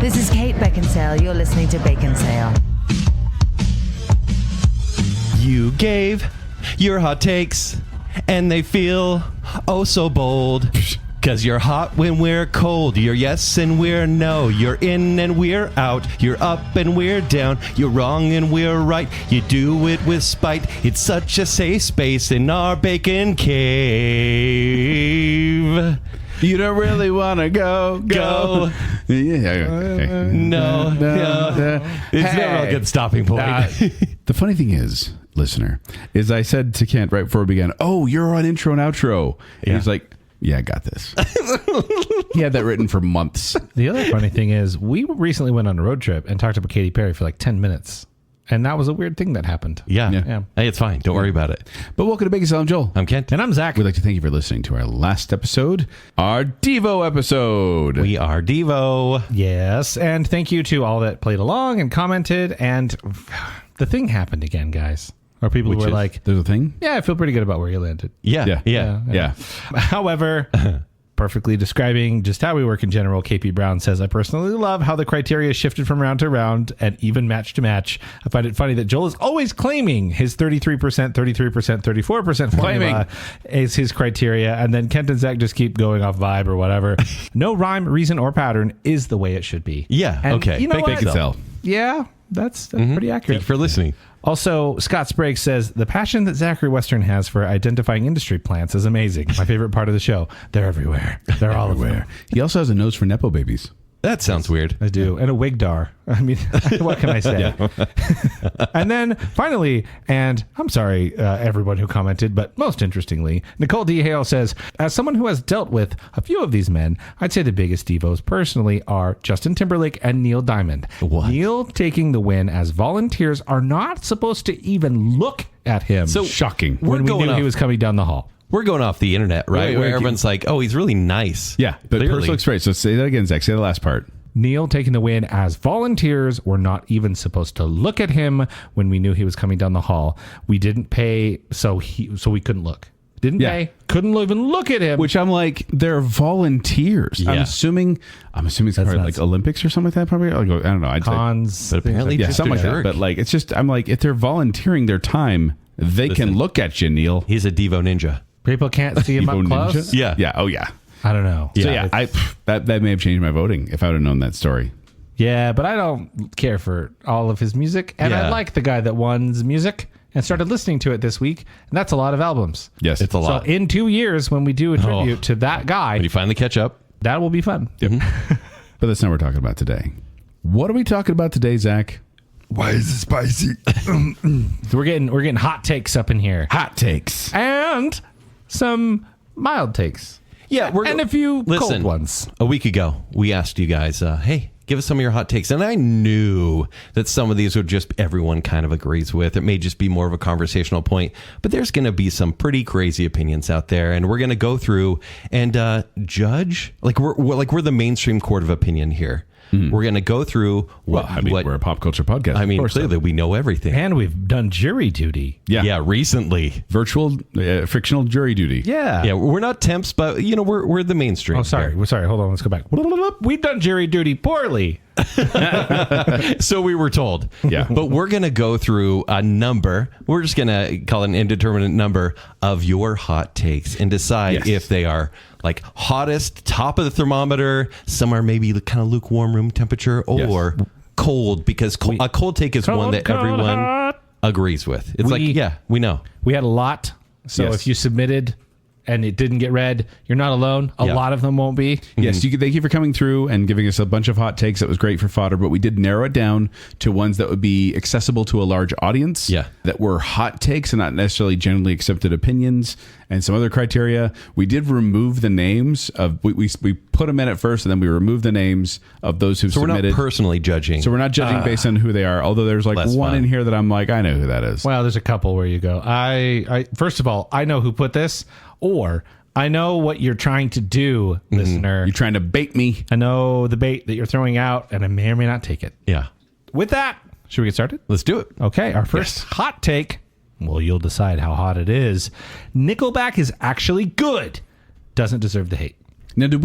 This is Kate Baconsale. You're listening to Baconsale. You gave your hot takes, and they feel oh so bold. Cause you're hot when we're cold. You're yes and we're no. You're in and we're out. You're up and we're down. You're wrong and we're right. You do it with spite. It's such a safe space in our bacon cave. You don't really want to go. No. It's never a good stopping point. The funny thing is, listener, is I said to Kent right before we began, oh, you're on intro and outro. And he's like, yeah, I got this. He had that written for months. The other funny thing is, we recently went on a road trip and talked about Katy Perry for like 10 minutes. And that was a weird thing that happened. Yeah. Hey, it's fine. Don't worry about it. But welcome to Baconsale. I'm Joel. I'm Kent. And I'm Zack. We'd like to thank you for listening to our last episode, our Devo episode. We are Devo. Yes. And thank you to all that played along and commented. And the thing happened again, guys. Or people who were like, there's a thing? Yeah, I feel pretty good about where you landed. Yeah. However, perfectly describing just how we work in general, KP Brown says, I personally love how the criteria shifted from round to round and even match to match. I find it funny that Joel is always claiming his 33%, 33%, 34% formula is his criteria. And then Kent and Zack just keep going off vibe or whatever. No rhyme, reason, or pattern is the way it should be. Yeah. And okay. You know what? Baconsale. Yeah, that's pretty accurate. Thank you for listening. Also, Scott Sprague says, the passion that Zachary Western has for identifying industry plants is amazing. My favorite part of the show. They're everywhere. They're all everywhere. He also has a nose for Nepo babies. That sounds weird. I do. And a wigdar. I mean, what can I say? And then finally, and I'm sorry, everyone who commented, but most interestingly, Nicole D. Hale says, as someone who has dealt with a few of these men, I'd say the biggest divos personally are Justin Timberlake and Neil Diamond. What? Neil taking the win as volunteers are not supposed to even look at him. So shocking. When we knew he was coming down the hall. We're going off the internet, right? Wait, where everyone's like, oh, he's really nice. Yeah, but Clearly. Purse looks great. So say that again, Zach. Say the last part. Neil taking the win as volunteers were not even supposed to look at him when we knew he was coming down the hall. We didn't pay, so we couldn't look. Didn't pay, couldn't even look at him. Which I'm like, they're volunteers. Yeah. I'm assuming it's probably like Olympics or something like that. Probably, I don't know. I'd Cons, But apparently say, just something a like that. jerk. But like, it's just, I'm like, if they're volunteering their time, they can look at you, Neil. He's a Devo ninja. People can't see him up Evo close. Ninja? Yeah. Yeah. Oh yeah. I don't know. So yeah, that may have changed my voting if I would have known that story. Yeah, but I don't care for all of his music. And I like the guy that won's music and started listening to it this week. And that's a lot of albums. Yes, It's a lot. So in 2 years, when we do a tribute to that guy, When you finally catch up. that will be fun. But that's not what we're talking about today. What are we talking about today, Zach? Why is it spicy? We're getting hot takes up in here. Hot takes. And some mild takes. Yeah, And a few cold ones. A week ago, we asked you guys, hey, give us some of your hot takes. And I knew that some of these would just everyone kind of agrees with. It may just be more of a conversational point, but there's going to be some pretty crazy opinions out there. And we're going to go through and judge. Like we're the mainstream court of opinion here. We're going to go through what we're a pop culture podcast. I mean, clearly we know everything. And we've done jury duty. Yeah, recently. Virtual, fictional jury duty. Yeah. We're not temps, but we're the mainstream. Oh, sorry. here. We're sorry. Hold on. Let's go back. We've done jury duty poorly. So we were told. Yeah. But we're going to go through a number. We're just going to call it an indeterminate number of your hot takes and decide if they are like hottest, top of the thermometer, somewhere maybe kind of lukewarm room temperature, or cold, because a cold take is one that everyone agrees with. It's we know. We had a lot. So if you submitted and it didn't get read, you're not alone. A lot of them won't be. Yes, thank you for coming through and giving us a bunch of hot takes. That was great for fodder, but we did narrow it down to ones that would be accessible to a large audience. Yeah. That were hot takes and not necessarily generally accepted opinions, and some other criteria. We did remove the names of, we put them in at first, and then we removed the names of those who've submitted. We're not personally judging. So we're not judging based on who they are, although there's like one in here that I'm like, I know who that is. Well, there's a couple where you go, I first of all, I know who put this, or I know what you're trying to do, listener. You're trying to bait me. I know the bait that you're throwing out, and I may or may not take it. Yeah. With that, should we get started? Let's do it. Okay, our first hot take. Well, you'll decide how hot it is. Nickelback is actually good. Doesn't deserve the hate. Now, did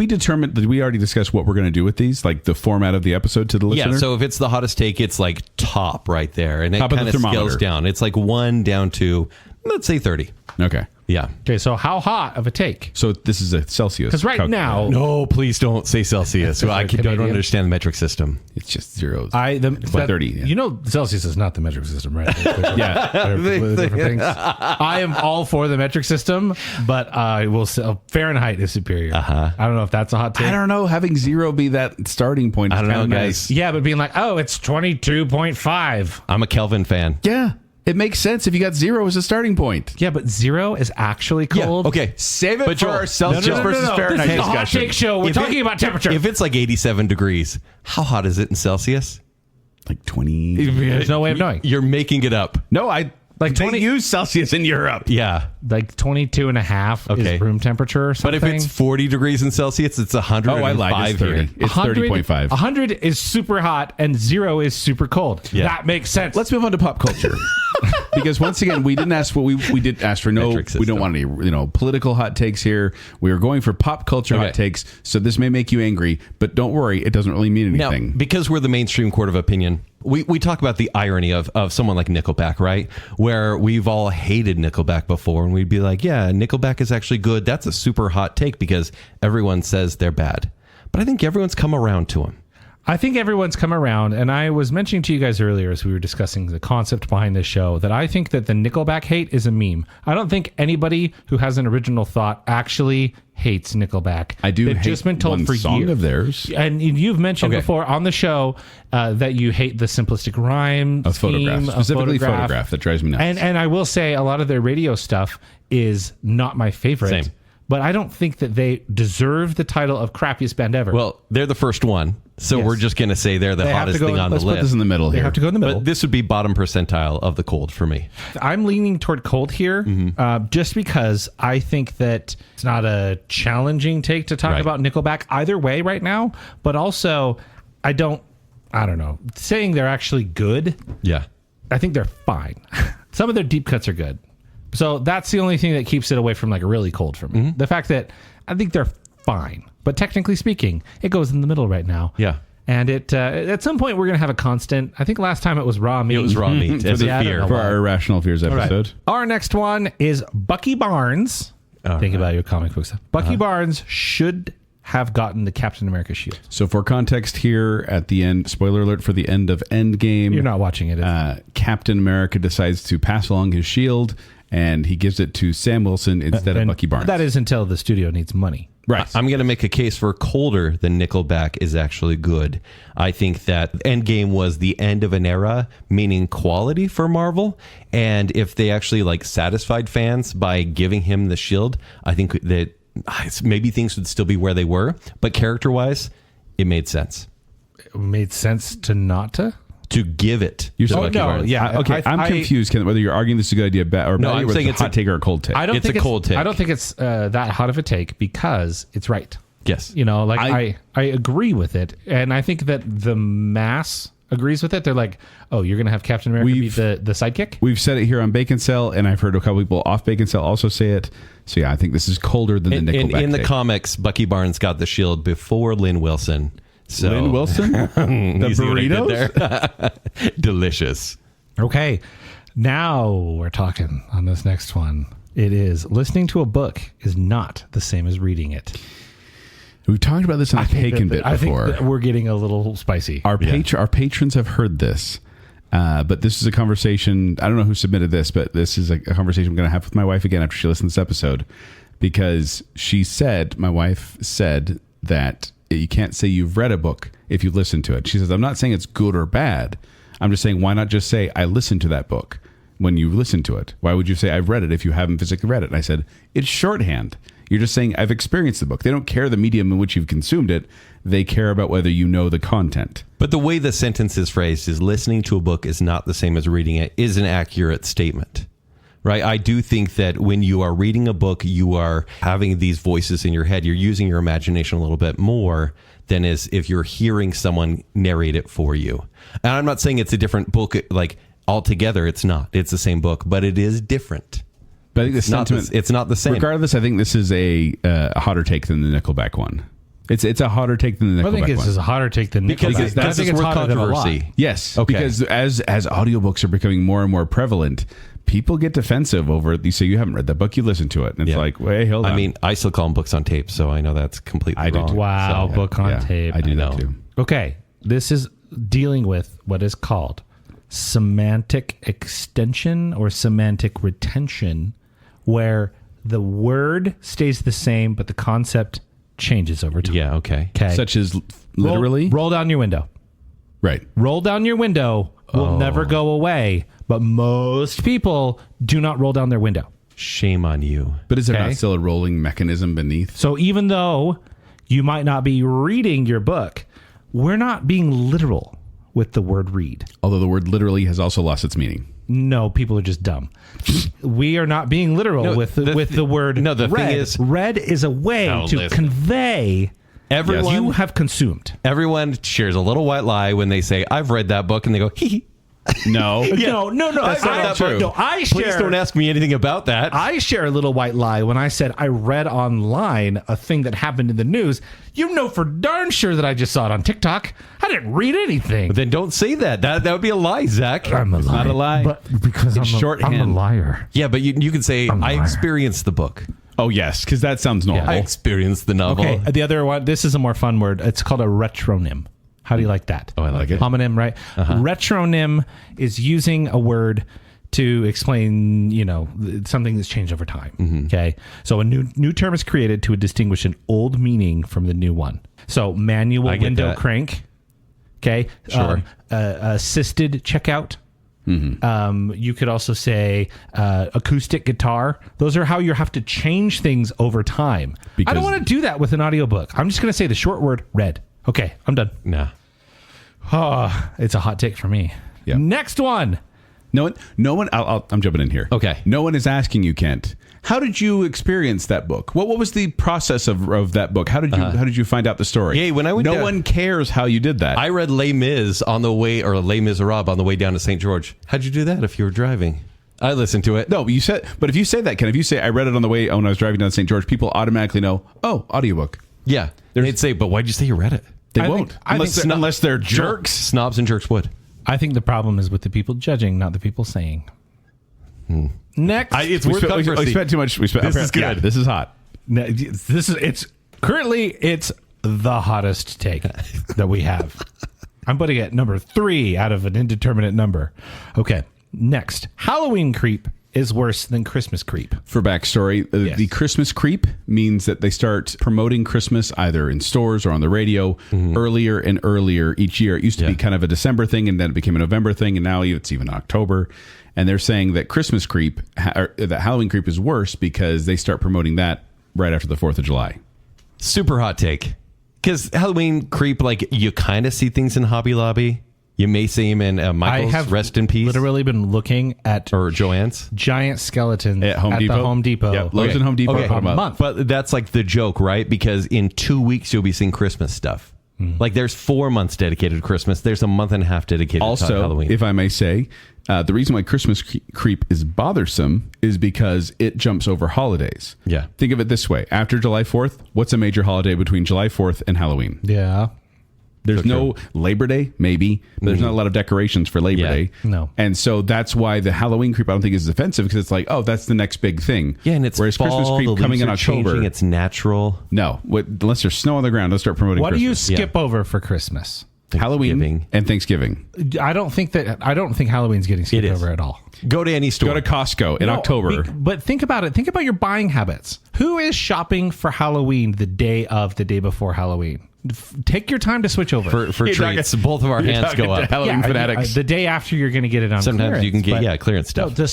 we already discuss what we're going to do with these? Like the format of the episode to the listener? Yeah, so if it's the hottest take, it's like top right there. And it Top of kind the of scales thermometer. down. It's like 1 down to, let's say 30. Okay. Yeah. Okay, so how hot of a take? So this is a Celsius. Because right now, No, please don't say Celsius. I don't Canadian. understand the metric system. it's just zeros. it's 30, yeah. You know, Celsius is not the metric system, right? Yeah. They're different things. I am all for the metric system, but I will say Fahrenheit is superior. I don't know if that's a hot take. I don't know. Having zero be that starting point is I don't kinda know, nice. guys. Yeah, but being like, oh, it's 22.5. I'm a Kelvin fan. Yeah. It makes sense if you got zero as a starting point. Yeah, but 0 is actually cold. Okay. Save it But for Joel- our Celsius versus Fahrenheit This is a hot discussion. take show. We're If talking it- about temperature. If it's like 87 degrees, how hot is it in Celsius? Like 20. There's no way of knowing. You're making it up. No, I Like they 20 use Celsius in Europe. Yeah. Like 22 and a half Okay. is room temperature or But something. if it's 40 degrees in Celsius, it's 105 Oh, I lied. It's 30. here. It's 30.5. 100 is super hot and 0 is super cold. Yeah. That makes sense. Let's move on to pop culture. Because once again, we didn't ask what we did ask for. No, Metric we don't system. want any political hot takes here. We are going for pop culture Okay. hot takes. So this may make you angry, but don't worry, it doesn't really mean Now, anything. because we're the mainstream court of opinion, we talk about the irony of someone like Nickelback, right? Where we've all hated Nickelback before, and we'd be like, yeah, Nickelback is actually good. That's a super hot take because everyone says they're bad. But I think everyone's come around to them. I think everyone's come around, and I was mentioning to you guys earlier as we were discussing the concept behind this show that I think that the Nickelback hate is a meme. I don't think anybody who has an original thought actually hates Nickelback. I do They've hate just been told one for song years. of theirs. And you've mentioned Okay. before on the show that you hate the simplistic rhyme A photograph, scheme, specifically photograph. photograph, that drives me nuts. And I will say a lot of their radio stuff is not my favorite. Same. But I don't think that they deserve the title of crappiest band ever. Well, they're the first one. So Yes. we're just going to say they're the They have hottest to go- thing on the Let's put list. this in the middle they here. have to go in the middle. But this would be bottom percentile of the cold for me. I'm leaning toward cold here, just because I think that it's not a challenging take to talk Right. about Nickelback either way right now. But also, I don't know, saying they're actually good. Yeah. I think they're fine. Some of their deep cuts are good. So that's the only thing that keeps it away from like really cold for me. The fact that I think they're fine, but technically speaking, it goes in the middle right now. Yeah. And it at some point we're going to have a constant. I think last time it was raw meat. It was raw meat as Yeah, I a don't fear. know for why. our Irrational Fears All right. episode. Our next one is Bucky Barnes. Think about your comic book stuff. Bucky Barnes should have gotten the Captain America shield. So for context here at the end, spoiler alert for the end of Endgame. You're not watching it. Captain America decides to pass along his shield, and he gives it to Sam Wilson instead of And Bucky Barnes. That is until the studio needs money. right. I'm going to make a case for colder than Nickelback is actually good. I think that Endgame was the end of an era, meaning quality for Marvel. And if they actually like satisfied fans by giving him the shield, I think that maybe things would still be where they were. But character wise, it made sense It made sense to not to. to give it. You're to saying- Bucky Barnes. yeah. Okay, I'm confused, Ken, whether you're arguing this is a good idea or bad, No, or I'm whether saying it's a it's hot take or a cold take. I don't It's think a cold take. I don't think it's that hot of a take because it's right. Yes. You know, like I- I agree with it, and I think that the mass agrees with it. They're like, oh, you're going to have Captain America be the sidekick. We've said it here on Baconsale, and I've heard a couple people off Baconsale also say it. So yeah, I think this is colder than the Nickelback In the take. comics, Bucky Barnes got the shield before Lynn Wilson. So Lynn Wilson? The You see what I did burritos? there? Delicious. Okay, now we're talking on this next one. It is listening to a book is not the same as reading it. We've talked about this on the Taken bit I think before. that we're getting a little spicy. Our patrons have heard this, but this is a conversation. I don't know who submitted this, but this is a conversation I'm going to have with my wife again after she listens to this episode, because my wife said that you can't say you've read a book if you listen to it. She says, I'm not saying it's good or bad. I'm just saying, why not just say I listened to that book when you listen to it? Why would you say I've read it if you haven't physically read it? And I said, it's shorthand. You're just saying I've experienced the book. They don't care the medium in which you've consumed it. They care about whether you know the content. But the way the sentence is phrased is listening to a book is not the same as reading it is an accurate statement. Right? I do think that when you are reading a book, you are having these voices in your head. You're using your imagination a little bit more than as if you're hearing someone narrate it for you. And I'm not saying it's a different book, like altogether. It's not. It's the same book, but it is different. But I think It's not the same. Regardless, I think this is a hotter take than the Nickelback one. It's a hotter take than the Nickelback I think one. it's a hotter take than Nickelback. Because I think it's worth hotter than a lot. controversy. Yes, Okay. because as audiobooks are becoming more and more prevalent, people get defensive over it. You say you haven't read that book, you listen to it, and it's Yeah. like, hey, hold on. I mean, I still call them books on tape, so I know that's completely I do wrong. too. Wow, So, book on Yeah, tape. I do know. that too. Okay, this is dealing with what is called semantic extension or semantic retention, where the word stays the same, but the concept changes over time. Yeah, okay. Okay. Such as literally, Roll down your window. right? Roll down your window will never go away, but most people do not roll down their window. Shame on you. But is there Okay. not still a rolling mechanism beneath? So even though you might not be reading your book, we're not being literal with the word read. Although the word literally has also lost its meaning. No, people are just dumb. We are not being literal No, with the word. no, the thing read. is- read is a way Oh, to listen. convey Everyone, you have consumed. everyone shares a little white lie when they say, I've read that book, and they go, hee hee. No. No, That's not that true. No, I Please share. don't ask me anything about that. I share a little white lie when I said I read online a thing that happened in the news. You know for darn sure that I just saw it on TikTok. I didn't read anything. Then don't say that. That would be a lie, Zach. I'm a liar. not a lie. But because I'm shorthand. a liar. Yeah, but you can say, I'm a I liar. experienced the book. Oh, yes, because that sounds normal. I experienced the novel. Okay, the other one, this is a more fun word. It's called a retronym. How do you like that? Oh, I like it. Homonym, right? Retronym is using a word to explain, something that's changed over time. Okay, so a new term is created to distinguish an old meaning from the new one. So manual I get window that. crank. Okay, Sure. assisted checkout. You could also say acoustic guitar. Those are how you have to change things over time. I Because- don't want to do that with an audiobook. I'm just going to say the short word read. Okay, I'm done. Nah. Oh, it's a hot take for me. Yeah. Next one. No one. I'm jumping in here. Okay. No one is asking you, Kent. How did you experience that book? What was the process of that book? How did you find out the story? Yeah, when I went no down- one cares how you did that. I read Les Mis on the way, or Les Miserables on the way down to St. George. How'd you do that if you were driving? I listened to it. no, but if you say that, Ken, if you say I read it on the way when I was driving down to St. George, people automatically know. Oh, audiobook. Yeah. They'd say, but why'd you say you read it? They I won't think unless they're jerks. Snobs and jerks would. I think the problem is with the people judging, not the people saying. Next. It's We worth spent, we controversy. spent too much. This is good. Yeah, this is hot. It's the hottest take that we have. I'm putting it number 3 out of an indeterminate number. Okay. Next. Halloween creep is worse than Christmas creep. For backstory, Yes. the Christmas creep means that they start promoting Christmas either in stores or on the radio earlier and earlier each year. It used to be kind of a December thing, and then it became a November thing, and now it's even October. And they're saying that Christmas creep, or that Halloween creep is worse because they start promoting that right after the 4th of July. Super hot take. Because Halloween creep, like, you kind of see things in Hobby Lobby. You may see him in Michael's, I have rest in peace. literally been looking at Or Joanne's. giant skeletons At Home Depot? the Home Depot. Yep, Lowe's and Home Depot. Okay. are talking A about- month. But that's like the joke, right? Because in 2 weeks, you'll be seeing Christmas stuff. Like, there's 4 months dedicated to Christmas. There's a month and a half dedicated to Also, Halloween. if I may say, the reason why Christmas creep is bothersome is because it jumps over holidays. Yeah. Think of it this way. After July 4th, what's a major holiday between July 4th and Halloween? Yeah. There's no Labor Day, maybe. But there's not a lot of decorations for Labor Yeah. Day. No. And so that's why the Halloween creep I don't think is offensive because it's like, oh, that's the next big thing. yeah, and it's Whereas fall, Christmas creep the coming leaves in are October. changing, it's natural. No, unless there's snow on the ground, let's start promoting What do you Christmas. skip over for Christmas? Halloween Thanksgiving. and Thanksgiving. I don't think Halloween's getting skipped It is. over at all. Go to any store. Go to Costco in No, October. But think about it. Think about your buying habits. Who is shopping for Halloween the day before Halloween? Take your time to switch over. for You're treats. talking- Both of our you're hands talking go to up. Halloween fanatics. The day after you're going to get it on Sometimes clearance, you can get but clearance stuff. No, the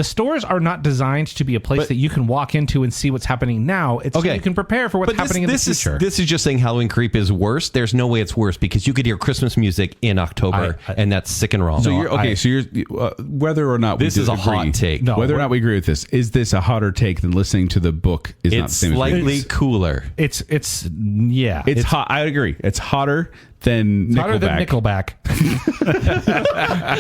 stores are not designed to be a place that you can walk into and see what's happening now. It's so you can prepare for what's happening in the future. This is just saying Halloween creep is worse. There's no way it's worse because you could hear Christmas music in October, and that's sick and wrong. So you're okay. So you're whether or not This we is a disagree, hot take. No, whether or not we agree with this, is this a hotter take than listening to the book? Is not the It's same as reading? slightly cooler. It's It's hot. I agree. It's hotter than It's hotter than Nickelback.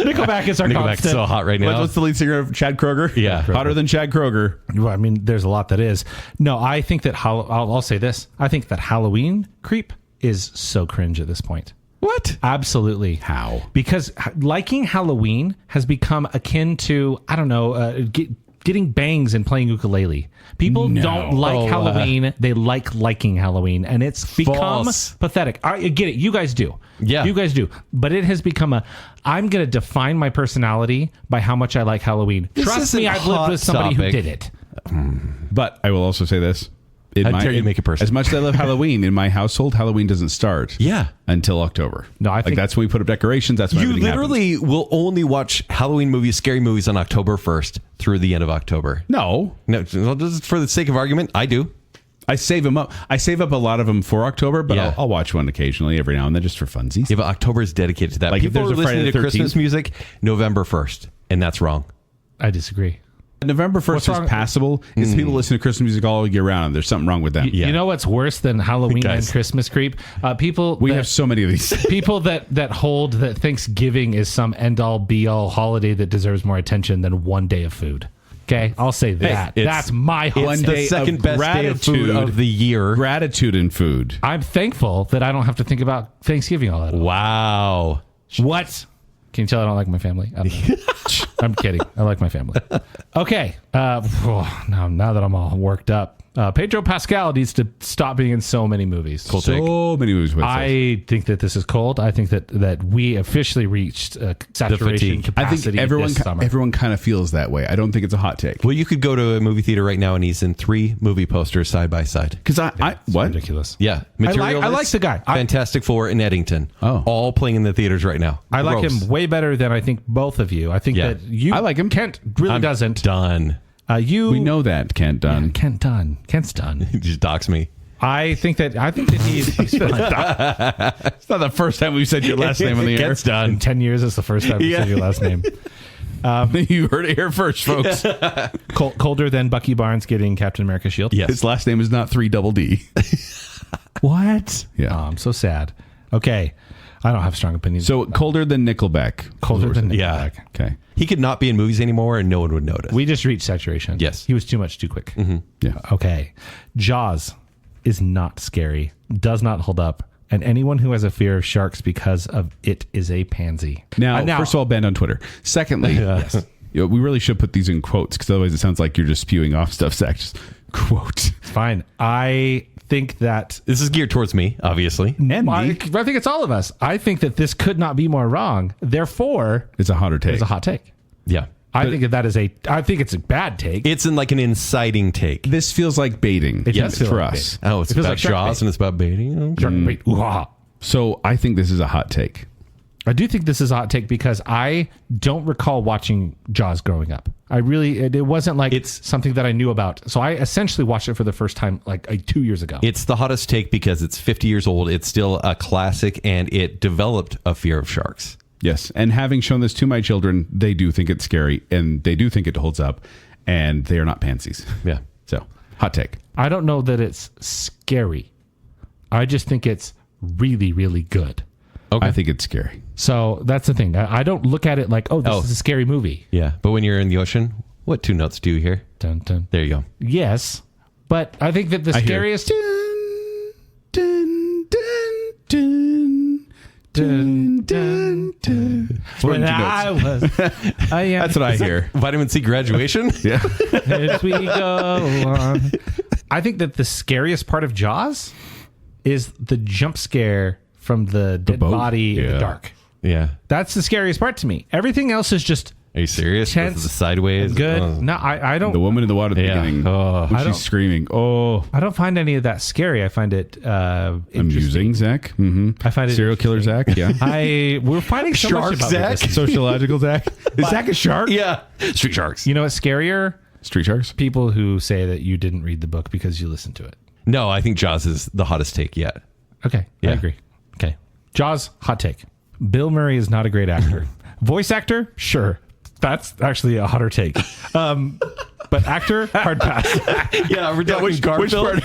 Nickelback is our Nickelback's constant. so hot right now. What's the lead singer of Chad Kroeger? Yeah. Hotter than Chad Kroeger. Well, I mean, there's a lot that is. No, I think that I'll say this. I think that Halloween creep is so cringe at this point. What? Absolutely. How? Because liking Halloween has become akin to, I don't know, getting bangs and playing ukulele. People don't like Halloween. They like liking Halloween. And it's become pathetic. I get it. You guys do. Yeah. You guys do. But it has become I'm going to define my personality by how much I like Halloween. Trust me, I've lived with somebody who did it. But I will also say this. How dare you make it personal? As much as I love Halloween, in my household, Halloween doesn't start until October. No, I think that's when we put up decorations. That's when You everything literally happens. will only watch Halloween movies, scary movies on October 1st through the end of October. No. Just for the sake of argument, I do. I save them up. I save up a lot of them for October, but Yeah. I'll watch one occasionally every now and then just for funsies. Yeah, but October is dedicated to that. Like if People there's are a Friday listening to the 13th. Christmas music November 1st, and that's wrong. I disagree. November 1st What's is wrong? passable. It's people listen to Christmas music all year round. There's something wrong with them. Yeah. You know what's worse than Halloween Guys. and Christmas creep? People We that- have so many of these. people that hold that Thanksgiving is some end all be all holiday that deserves more attention than one day of food. Okay, I'll say that. it's- That's my It's One holiday. the day second of best day of food gratitude. of the year. Gratitude in food. I'm thankful that I don't have to think about Thanksgiving all that. Wow. What? Can you tell I don't like my family? I don't know. I'm kidding. I like my family. Okay. Now that I'm all worked up, Pedro Pascal needs to stop being in so many movies. Cool take. So many movies with us. I think that this is cold. I think that we officially reached saturation fatigue. I capacity think this summer. everyone kind of feels that way. I don't think it's a hot take. Well, you could go to a movie theater right now, and he's in 3 movie posters side by side. Because I what? Ridiculous. Yeah, I like the guy. Fantastic Four in Eddington. Oh. All playing in the theaters right now. I like Gross. him way better than I think both of you. I think Yeah. that you. I like him. Kent really I'm doesn't. done. You. We know that, Kent Dunn. Kent done. Kent's done. He just dox me. I think that he's It's not the first time we've said your last name on the air. Gets done. in 10 years. It's the first time you said your last name. You heard it here first, folks. Colder than Bucky Barnes getting Captain America shield. Yes. His last name is not 3 double D. What? Yeah. Oh, I'm so sad. Okay. I don't have strong opinions. So colder than Nickelback. colder than Yeah. Nickelback. Okay. He could not be in movies anymore, and no one would notice. We just reached saturation. Yes. He was too much too quick. Yeah. Okay. Jaws is not scary, does not hold up, and anyone who has a fear of sharks because of it is a pansy. Now, first of all, banned on Twitter. Secondly, we really should put these in quotes because otherwise it sounds like you're just spewing off stuff, Zach. Just quote. Fine. I think that This is geared towards me, obviously. I think it's all of us. I think that this could not be more wrong. Therefore, It's a hotter take. it's a hot take. Yeah. I think it's a bad take. It's in like an inciting take. This feels like baiting. It Yes, does feel for like us. Oh, it's It feels about like shark Jaws bait. and it's about baiting. Okay. Shark bait. Ooh-ah. So I think this is a hot take. I do think this is a hot take because I don't recall watching Jaws growing up. It wasn't like it's something that I knew about. So I essentially watched it for the first time like 2 years ago. It's the hottest take because it's 50 years old. It's still a classic, and it developed a fear of sharks. Yes. And having shown this to my children, they do think it's scary and they do think it holds up, and they are not pansies. Yeah. So, hot take. I don't know that it's scary. I just think it's really, really good. Okay. I think it's scary. So that's the thing. I don't look at it like, this is a scary movie. Yeah. But when you're in the ocean, what 2 notes do you hear? Dun, dun. There you go. Yes, but I think that the I hear scariest. Dun, dun, dun, dun, dun. When I was a young That's what I hear. Vitamin C graduation? Yeah. as we go on. I think that the scariest part of Jaws is the jump scare from the dead boat? body in Yeah. the dark. Yeah. That's the scariest part to me. Everything else is just Are you serious? tense, The sideways? good. Oh. No, I don't. The woman in the water at the Yeah. beginning. Oh. when I don't- she's screaming. Oh. I don't find any of that scary. I find it interesting. Amusing, Zach. Mm-hmm. I find it Serial killer Zach. Yeah. We're finding so Shark much about Zach? this. Sociological Zach. Is Zach a shark? Yeah. Street sharks. You know what's scarier? Street sharks. People who say that you didn't read the book because you listened to it. No, I think Jaws is the hottest take yet. Okay, Yeah. I agree. Okay, Jaws, hot take. Bill Murray is not a great actor. Voice actor, sure. That's actually a hotter take. But But actor, hard pass. Yeah, we're talking Garfield.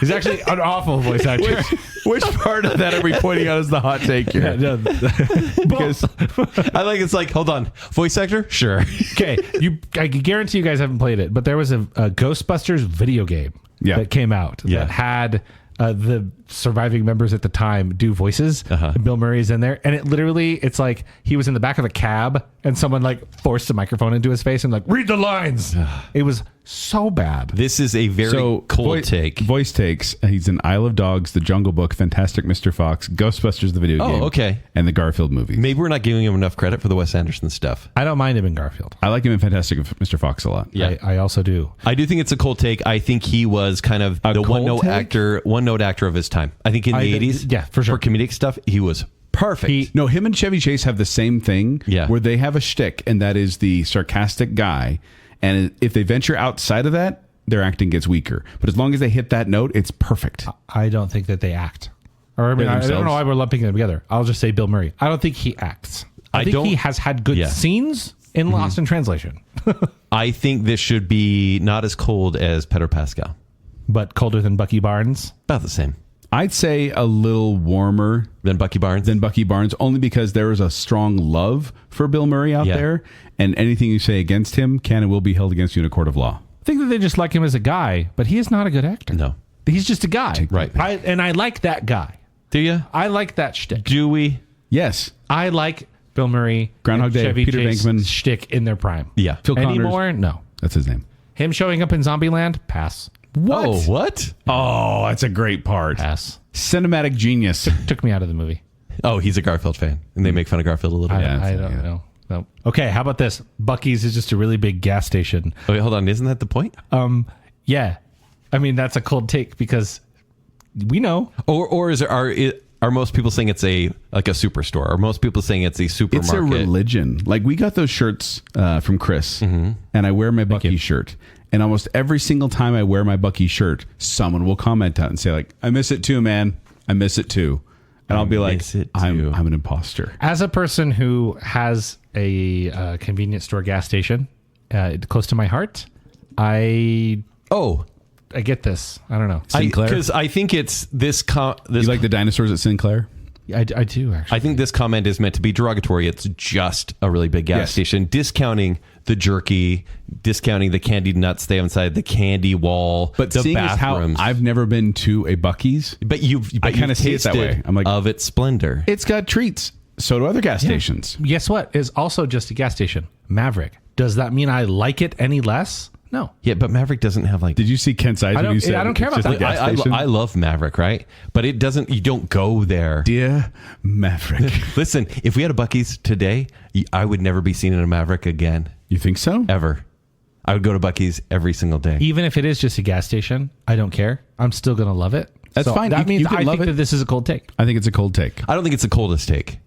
He's actually an awful voice actor. Which part of that are we pointing out as the hot take here? Because I like it's like, hold on, voice actor? Sure. Okay, I guarantee you guys haven't played it, but there was a Ghostbusters video game that came out that had the surviving members at the time do voices. And Bill Murray's in there, and it's like he was in the back of a cab and someone like forced a microphone into his face and like, read the lines. It was so bad. This is a very cold take. Voice takes. He's in Isle of Dogs, The Jungle Book, Fantastic Mr. Fox, Ghostbusters, the video game. Oh, okay. And the Garfield movies. Maybe we're not giving him enough credit for the Wes Anderson stuff. I don't mind him in Garfield. I like him in Fantastic Mr. Fox a lot. Yeah, I also do. I do think it's a cold take. I think he was kind of the one note actor of his time. I think in the 80s, yeah, for sure. For comedic stuff, he was perfect. Him and Chevy Chase have the same thing where they have a shtick, and that is the sarcastic guy. And if they venture outside of that, their acting gets weaker. But as long as they hit that note, it's perfect. I don't think that they act. Or I don't know why we're lumping them together. I'll just say Bill Murray. I don't think he acts. I think he has had good scenes in Lost in Translation. I think this should be not as cold as Pedro Pascal. But colder than Bucky Barnes? About the same. I'd say a little warmer than Bucky Barnes. Only because there is a strong love for Bill Murray out there, and anything you say against him can and will be held against you in a court of law. I think that they just like him as a guy, but he is not a good actor. No. He's just a guy. Right. I like that guy. Do you? I like that shtick. Do we? Yes. I like Bill Murray, Groundhog Day, Chevy Peter Chase Venkman shtick in their prime. Yeah. Phil Connors. Anymore? No. That's his name. Him showing up in Zombieland? Pass. What? Oh, what? Oh, that's a great part. Pass. Cinematic genius. Took me out of the movie. Oh, he's a Garfield fan, and they make fun of Garfield a little bit. I don't know. No. Okay, how about this? Buc-ee's is just a really big gas station. Oh, wait, hold on. Isn't that the point? Yeah. I mean, that's a cold take because we know. Or are most people saying it's a superstore? Are most people saying it's a supermarket? It's a religion. Like, we got those shirts from Chris, and I wear my Buc-ee shirt. And almost every single time I wear my Buc-ee shirt, someone will comment on it and say, like, I miss it too, man. I miss it too. And I'll be like, I'm an imposter. As a person who has a convenience store gas station close to my heart, I get this. I don't know. Sinclair? Because I think it's this. You like the dinosaurs at Sinclair? I do, actually. I think this comment is meant to be derogatory. It's just a really big gas station. Discounting the jerky, discounting the candied nuts they have inside, the candy wall, but the seeing bathrooms. As how I've never been to a Buc-ee's. But I kind of see it that way. I'm like, of its splendor. It's got treats. So do other gas stations. Guess what? It's also just a gas station. Maverick. Does that mean I like it any less? No. Yeah, but Maverick doesn't have like... Did you see Kent's eyes when you said I don't care about that. I love Maverick, right? But it doesn't... You don't go there. Dear Maverick. Listen, if we had a Buc-ee's today, I would never be seen in a Maverick again. You think so? Ever. I would go to Buc-ee's every single day. Even if it is just a gas station, I don't care. I'm still going to love it. That's fine. That means I think it. that this is a cold take. I think it's a cold take. I don't think it's the coldest take.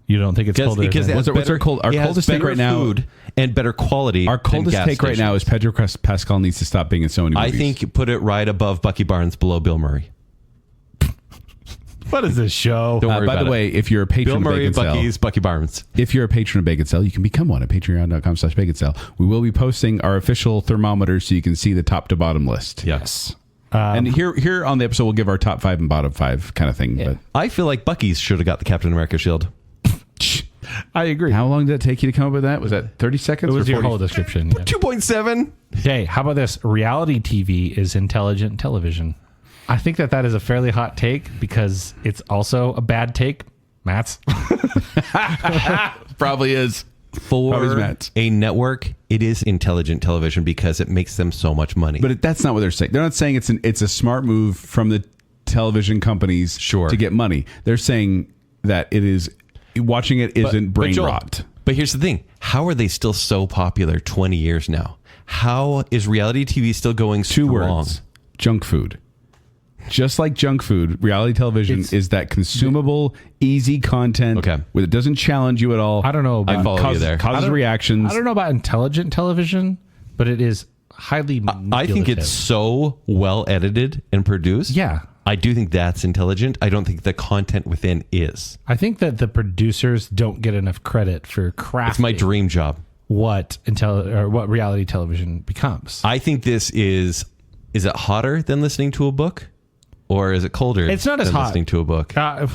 You don't think it's colder? Because what's our coldest take right now? Food and better quality. Our coldest take right now is Pedro Pascal needs to stop being in so many movies. I think you put it right above Bucky Barnes, below Bill Murray. What is this show? Don't worry by the way, if you're a patron Bill Murray, of Baconsale, Bucky's, Bucky Barnes. If you're a patron of Baconsale, you can become one at patreon.com/Baconsale. We will be posting our official thermometer so you can see the top to bottom list. Yes. And here on the episode, we'll give our top 5 and bottom 5 kind of thing. Yeah. But I feel like Bucky's should have got the Captain America shield. I agree. How long did it take you to come up with that? Was that 30 seconds? It was or your whole description. Yeah. 2.7. Hey, how about this? Reality TV is intelligent television. I think that is a fairly hot take because it's also a bad take. Matt's. Probably is. For a network, it is intelligent television because it makes them so much money. But that's not what they're saying. They're not saying it's a smart move from the television companies to get money. They're saying that it is... Watching it isn't brain rot. But here's the thing. How are they still so popular 20 years now? How is reality TV still going strong? 2 words. Junk food. Just like junk food, reality television is that consumable, easy content where it doesn't challenge you at all. I don't know about... I follow you there. Causes reactions. I don't know about intelligent television, but it is highly manipulative. I think it's so well edited and produced. Yeah. I do think that's intelligent. I don't think the content within is. I think that the producers don't get enough credit for crafting. It's my dream job. what reality television becomes. I think this is it hotter than listening to a book? Or is it colder It's not as hot. listening to a book? I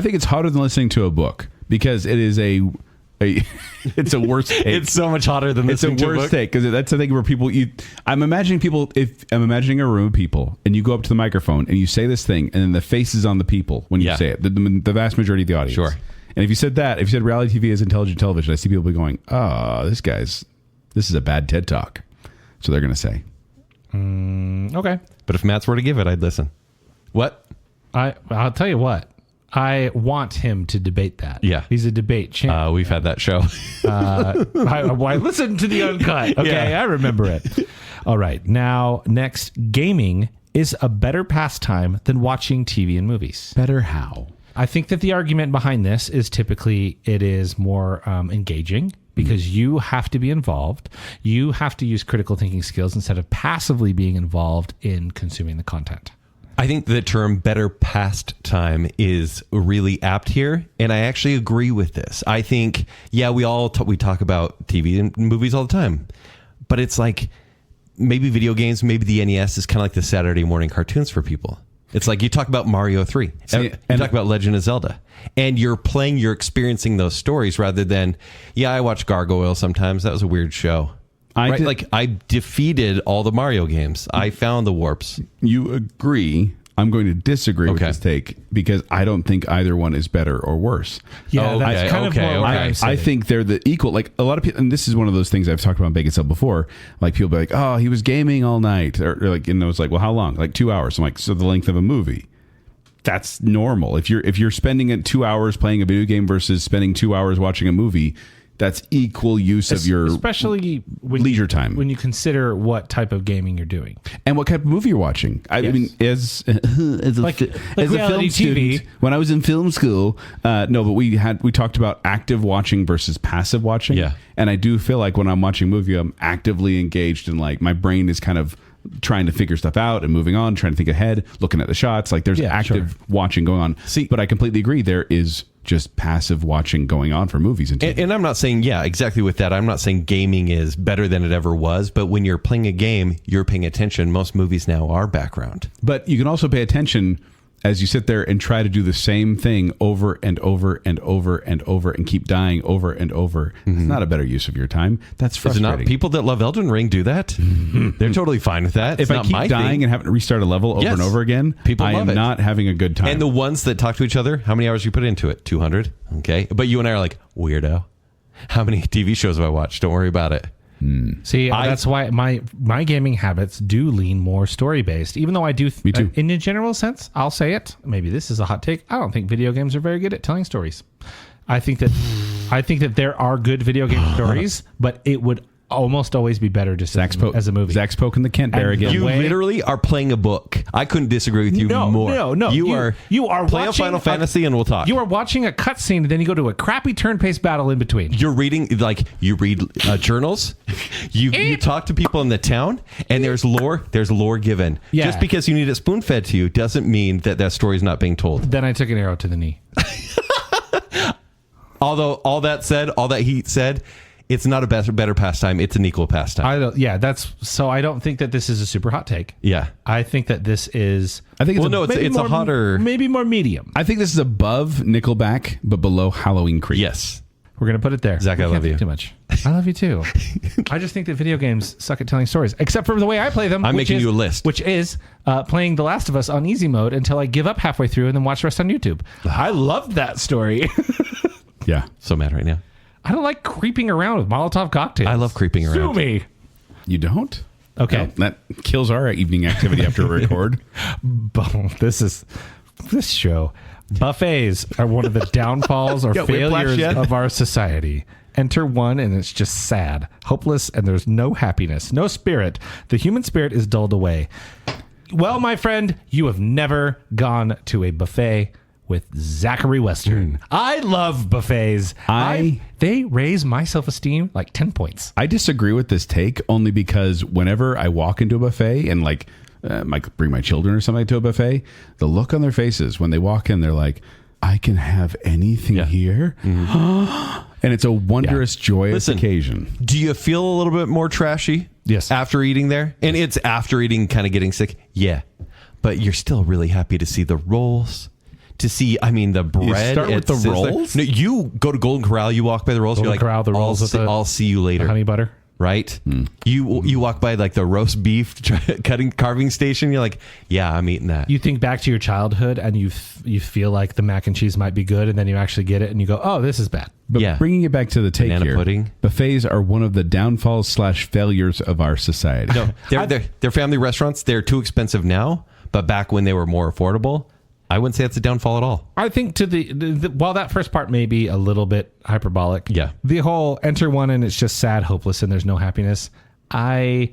think it's hotter than listening to a book because it is it's a worse take. It's so much hotter than listening to a book. It's a worse take because that's the thing where people. I'm imagining a room of people, and you go up to the microphone and you say this thing, and then the face is on the people when you say it. The vast majority of the audience. Sure. And if you said reality TV is intelligent television, I see people going, "Oh, this is a bad TED Talk." So they're going to say, okay. But if Matt's were to give it, I'd listen. What? I'll tell you what. I want him to debate that. Yeah. He's a debate champ. We've had that show. I listened to the uncut. Okay, I remember it. All right. Now, next, gaming is a better pastime than watching TV and movies. better how? I think that the argument behind this is typically it is more engaging because you have to be involved. You have to use critical thinking skills instead of passively being involved in consuming the content. I think the term better pastime is really apt here. And I actually agree with this. I think, we talk about TV and movies all the time. But it's like maybe video games, maybe the NES is kind of like the Saturday morning cartoons for people. It's like you talk about Mario 3. You talk about Legend of Zelda. And you're experiencing those stories rather than, I watch Gargoyle sometimes. That was a weird show. I defeated all the Mario games. I found the warps. You agree. I'm going to disagree with this take because I don't think either one is better or worse. Yeah, that's kind of more what I'm saying. I think they're the equal. Like a lot of people, and this is one of those things I've talked about on Baconsale before. Like people be like, "Oh, he was gaming all night," or like, and it was like, "Well, how long?" Like 2 hours. I'm like, "So the length of a movie." That's normal. If you're spending 2 hours playing a video game versus spending 2 hours watching a movie, that's equal use of your especially leisure time when you consider what type of gaming you're doing and what type of movie you're watching. I mean, as a film student, when I was in film school, but we talked about active watching versus passive watching. Yeah, and I do feel like when I'm watching a movie, I'm actively engaged and like my brain is kind of trying to figure stuff out and moving on, trying to think ahead, looking at the shots. Like there's active watching going on. But I completely agree. There is just passive watching going on for movies and TV. And I'm not saying, exactly with that. I'm not saying gaming is better than it ever was, but when you're playing a game, you're paying attention. Most movies now are background. But you can also pay attention as you sit there and try to do the same thing over and over and over and over and keep dying over and over. It's not a better use of your time. That's frustrating. Is it not? People that love Elden Ring do that. They're totally fine with that. If I keep dying and having to restart a level over and over again, I am not having a good time. And the ones that talk to each other, how many hours you put into it? 200. Okay. But you and I are like, weirdo. How many TV shows have I watched? Don't worry about it. See, that's why my gaming habits do lean more story based. Even though I do, Me too. In a general sense, I'll say it. Maybe this is a hot take. I don't think video games are very good at telling stories. I think that there are good video game stories, but it would almost always be better just as a movie. Zach's poking the Kent bear again. You literally are playing a book. I couldn't disagree with you more. No. You are play a Final Fantasy and we'll talk. You are watching a cutscene and then you go to a crappy turn-based battle in between. You're reading, you read journals. You talk to people in the town, and there's lore. There's lore given. Yeah. Just because you need it spoon-fed to you doesn't mean that story is not being told. Then I took an arrow to the knee. Although all that he said, it's not a better pastime. It's an equal pastime. I don't think that this is a super hot take. Yeah. I think that this is. I think it's a hotter, maybe more medium. I think this is above Nickelback, but below Halloween Creek. Yes. We're going to put it there. Zach, I love you. Too much. I love you too. I just think that video games suck at telling stories, except for the way I play them. I'm making you a list. Which is playing The Last of Us on easy mode until I give up halfway through and then watch the rest on YouTube. I loved that story. Yeah. So mad right now. I don't like creeping around with Molotov cocktails. I love creeping around. Sue me. You don't? Okay. No, that kills our evening activity after we record. This show. Buffets are one of the downfalls or failures of our society. Enter one and it's just sad, hopeless, and there's no happiness, no spirit. The human spirit is dulled away. Well, my friend, you have never gone to a buffet with Zachary Western. I love buffets. They raise my self-esteem like 10 points. I disagree with this take only because whenever I walk into a buffet and might bring my children or something to a buffet, the look on their faces when they walk in, they're like, I can have anything here. Mm-hmm. And it's a wondrous, joyous occasion. Do you feel a little bit more trashy? Yes. After eating there? And it's after eating, kind of getting sick? Yeah. But you're still really happy to see the rolls. To see, the bread. start with the rolls? No, you go to Golden Corral, you walk by the rolls, Golden you're like, Corral, the rolls with I'll see you later. honey butter. Right? You walk by like the roast beef carving station. You're like, yeah, I'm eating that. You think back to your childhood and you feel like the mac and cheese might be good, and then you actually get it and you go, oh, this is bad. But bringing it back to the take Banana here, pudding. buffets are one of the downfalls / failures of our society. No, they're family restaurants. They're too expensive now, but back when they were more affordable, I wouldn't say it's a downfall at all. I think while that first part may be a little bit hyperbolic, the whole enter one and it's just sad, hopeless, and there's no happiness. I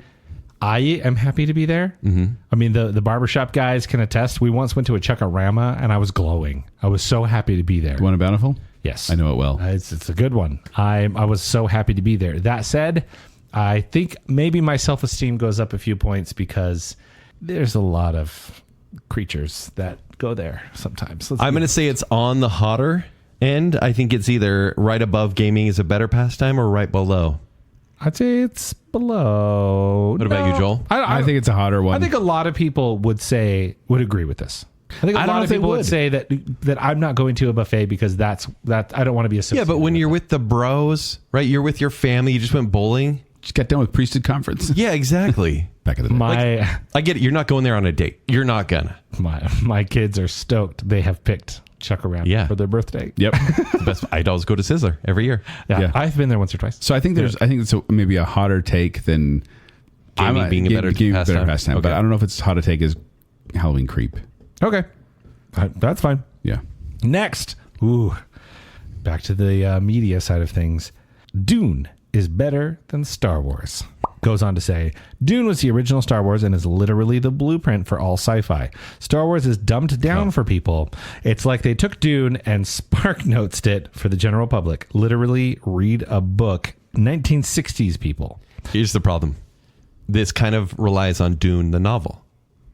am happy to be there. Mm-hmm. The barbershop guys can attest. We once went to a Chuck-a-Rama and I was glowing. I was so happy to be there. The one in Bountiful? Yes. I know it well. It's a good one. I was so happy to be there. That said, I think maybe my self-esteem goes up a few points because there's a lot of creatures that go there sometimes. I'm going to say it's on the hotter end. I think it's either right above gaming is a better pastime or right below. I'd say it's below. What about you, Joel? I think it's a hotter one. I think a lot of people would agree with this. I think a lot of people would say that I'm not going to a buffet because that I don't want to be associated. Yeah, but when you're with the bros, right? You're with your family. You just went bowling. Just got done with priesthood conference. Yeah, exactly. Back in the day. I get it. You're not going there on a date. You're not gonna. My kids are stoked. They have picked Chuck-a-Rama for their birthday. Yep. The best. I'd always go to Sizzler every year. Yeah. I've been there once or twice. So I think it's maybe a hotter take than gaming being a better pastime. Okay. But I don't know if it's hot to take as Halloween creep. Okay. That's fine. Yeah. Next. Back to the media side of things. Dune is better than Star Wars. Goes on to say, Dune was the original Star Wars and is literally the blueprint for all sci-fi. Star Wars is dumbed down for people. It's like they took Dune and Spark Notes it for the general public. Literally read a book. 1960s people. Here's the problem. This kind of relies on Dune the novel,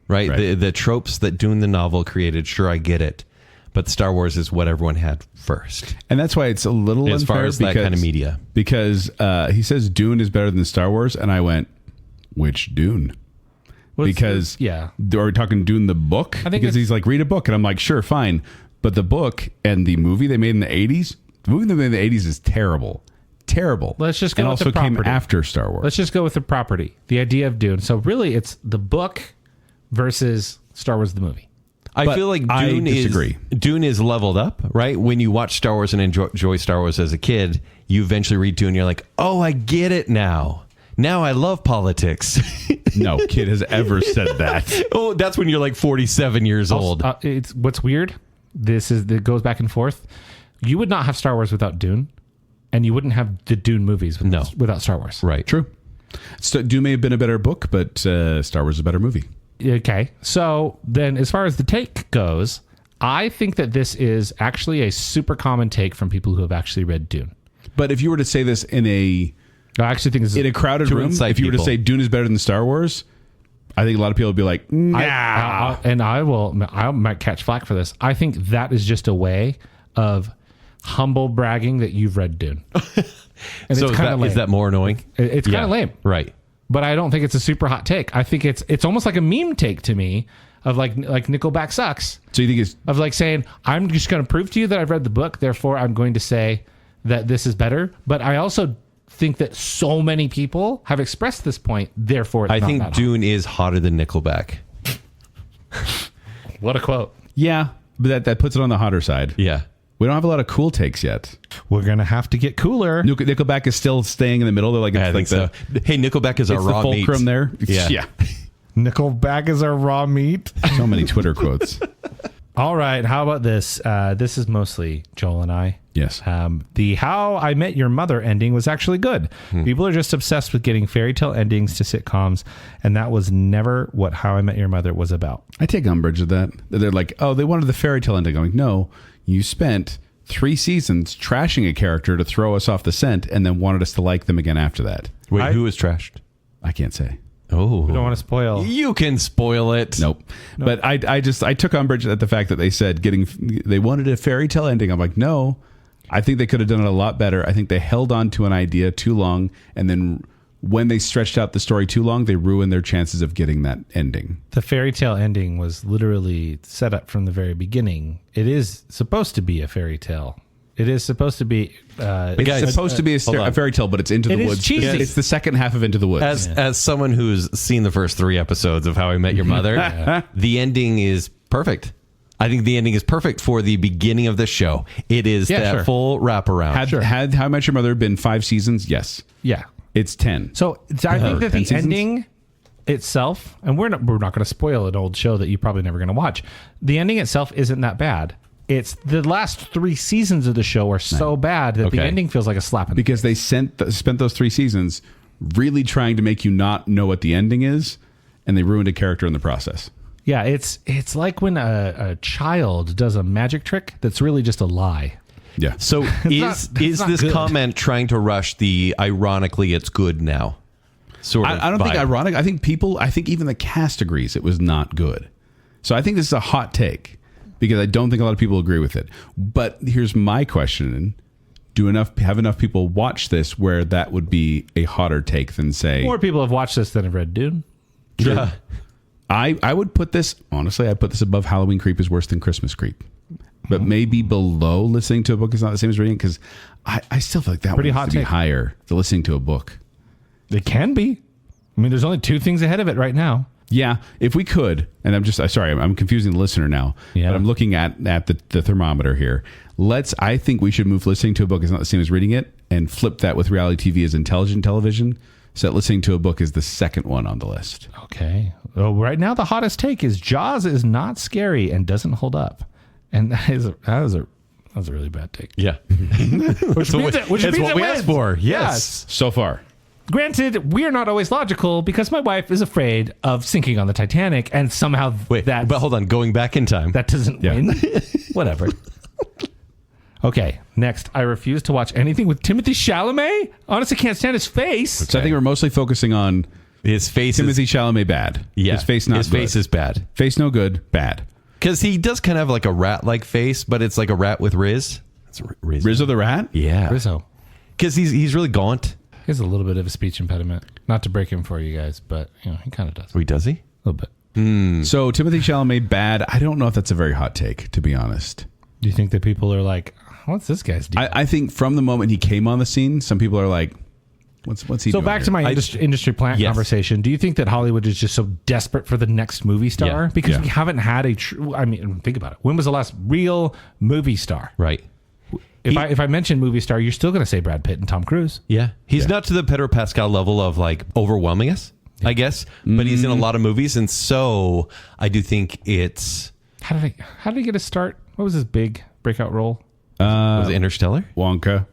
right? The tropes that Dune the novel created, sure, I get it. But Star Wars is what everyone had first. And that's why it's a little as unfair far as that kind of media. Because he says Dune is better than Star Wars. And I went, which Dune? Because are we talking Dune the book? Because he's like, read a book. And I'm like, sure, fine. But the book and the movie they made in the 80s, the movie they made in the 80s is terrible. Terrible. Let's just go with the property. And property. Also came after Star Wars. Let's just go with the property. The idea of Dune. So really it's the book versus Star Wars the movie. I feel like Dune is leveled up, right? When you watch Star Wars and enjoy Star Wars as a kid, you eventually read Dune, you're like, oh, I get it now. Now I love politics. No kid has ever said that. Oh, that's when you're like 47 years old. It's what's weird. It goes back and forth. You would not have Star Wars without Dune, and you wouldn't have the Dune movies without Star Wars. Right. True. So Dune may have been a better book, but Star Wars is a better movie. Okay, so then as far as the take goes, I think that this is actually a super common take from people who have actually read Dune. But if you were to say this in I actually think in a crowded room, if you were to say Dune is better than Star Wars, I think a lot of people would be like, nah. I might catch flack for this. I think that is just a way of humble bragging that you've read Dune. And so is that more annoying? It's kind of lame. Right. But I don't think it's a super hot take. I think it's almost like a meme take to me of like Nickelback sucks. So you think it's of like saying, I'm just going to prove to you that I've read the book, therefore I'm going to say that this is better. But I also think that so many people have expressed this point, therefore it's I not think that Dune is hotter than Nickelback. What a quote. Yeah, but that puts it on the hotter side. Yeah. We don't have a lot of cool takes yet. We're going to have to get cooler. Nickelback is still staying in the middle. They're like, I think so. Hey, Nickelback is our raw the meat. fulcrum there. Yeah. Nickelback is our raw meat. So many Twitter quotes. All right. How about this? This is mostly Joel and I. Yes. The How I Met Your Mother ending was actually good. People are just obsessed with getting fairy tale endings to sitcoms, and that was never what How I Met Your Mother was about. I take umbrage with that. They're like, oh, they wanted the fairy tale ending. I'm like, no, you spent 3 seasons trashing a character to throw us off the scent and then wanted us to like them again after that. Wait, who was trashed? I can't say. Oh, we don't want to spoil. You can spoil it. Nope. But I took umbrage at the fact that they said they wanted a fairy tale ending. I'm like, no, I think they could have done it a lot better. I think they held on to an idea too long, and then when they stretched out the story too long, they ruined their chances of getting that ending. The fairy tale ending was literally set up from the very beginning. It is supposed to be a fairy tale. It is supposed to be. It's supposed to be a fairy tale, but it's Into the Woods. Cheesy. It's the second half of Into the Woods. As someone who's seen the first 3 episodes of How I Met Your Mother, the ending is perfect. I think the ending is perfect for the beginning of the show. It is full wraparound. Had How I Met Your Mother been 5 seasons? Yes. Yeah. It's 10. So I think that the 10 seasons? ending itself, and we're not going to spoil an old show that you're probably never going to watch. The ending itself isn't that bad. It's the last 3 seasons of the show are so bad that the ending feels like a slap in the because they spent those 3 seasons really trying to make you not know what the ending is, and they ruined a character in the process. Yeah, it's like when a child does a magic trick that's really just a lie. Yeah. So is this good. comment trying to rush the ironically it's good now sort of I don't think vibe? ironic. I think even the cast agrees it was not good. So I think this is a hot take because I don't think a lot of people agree with it. But here's my question. Have enough people watch this where that would be a hotter take than say... More people have watched this than have read Dune. Yeah. I would put this, honestly, I'd put this above Halloween Creep is worse than Christmas Creep. But maybe below listening to a book is not the same as reading, because I still feel like that Pretty one hot needs to be take. higher than listening to a book. It can be. I mean, there's only 2 things ahead of it right now. Yeah, if we could, and I'm confusing the listener now, Yeah. but I'm looking at the thermometer here. I think we should move listening to a book is not the same as reading it, and flip that with reality TV as intelligent television, so that listening to a book is the second one on the list. Okay. Well, right now, the hottest take is Jaws is not scary and doesn't hold up. And that was a really bad take. Yeah. Which means it's it what we wins. asked for. Yes. So far. Granted, we are not always logical because my wife is afraid of sinking on the Titanic, and somehow Wait, but hold on. Going back in time. that doesn't win. Whatever. Okay, next. I refuse to watch anything with Timothée Chalamet. Honestly, can't stand his face. So I think we're mostly focusing on His face Timothée Chalamet bad. Yeah. His face not His good. face is bad. Face no good, bad. Because he does kind of have like a rat-like face, but it's like a rat with Riz. It's Rizzo the Rat? Yeah. Rizzo. Because he's really gaunt. He has a little bit of a speech impediment. Not to break him for you guys, but he kind of does. Wait, does he? A little bit. So Timothée Chalamet bad. I don't know if that's a very hot take, to be honest. Do you think that people are like, what's this guy's deal? I think from the moment he came on the scene, some people are like, what's he So doing back here? to my industry plant Yes. conversation. Do you think that Hollywood is just so desperate for the next movie star? Yeah. Because Yeah. we haven't had a true... I mean, think about it. When was the last real movie star? Right. If I mention movie star, you're still going to say Brad Pitt and Tom Cruise. Yeah. He's not to the Pedro Pascal level of like overwhelming us, I guess, but he's in a lot of movies. And so I do think it's... How did he get his start? What was his big breakout role? was it Interstellar? Wonka.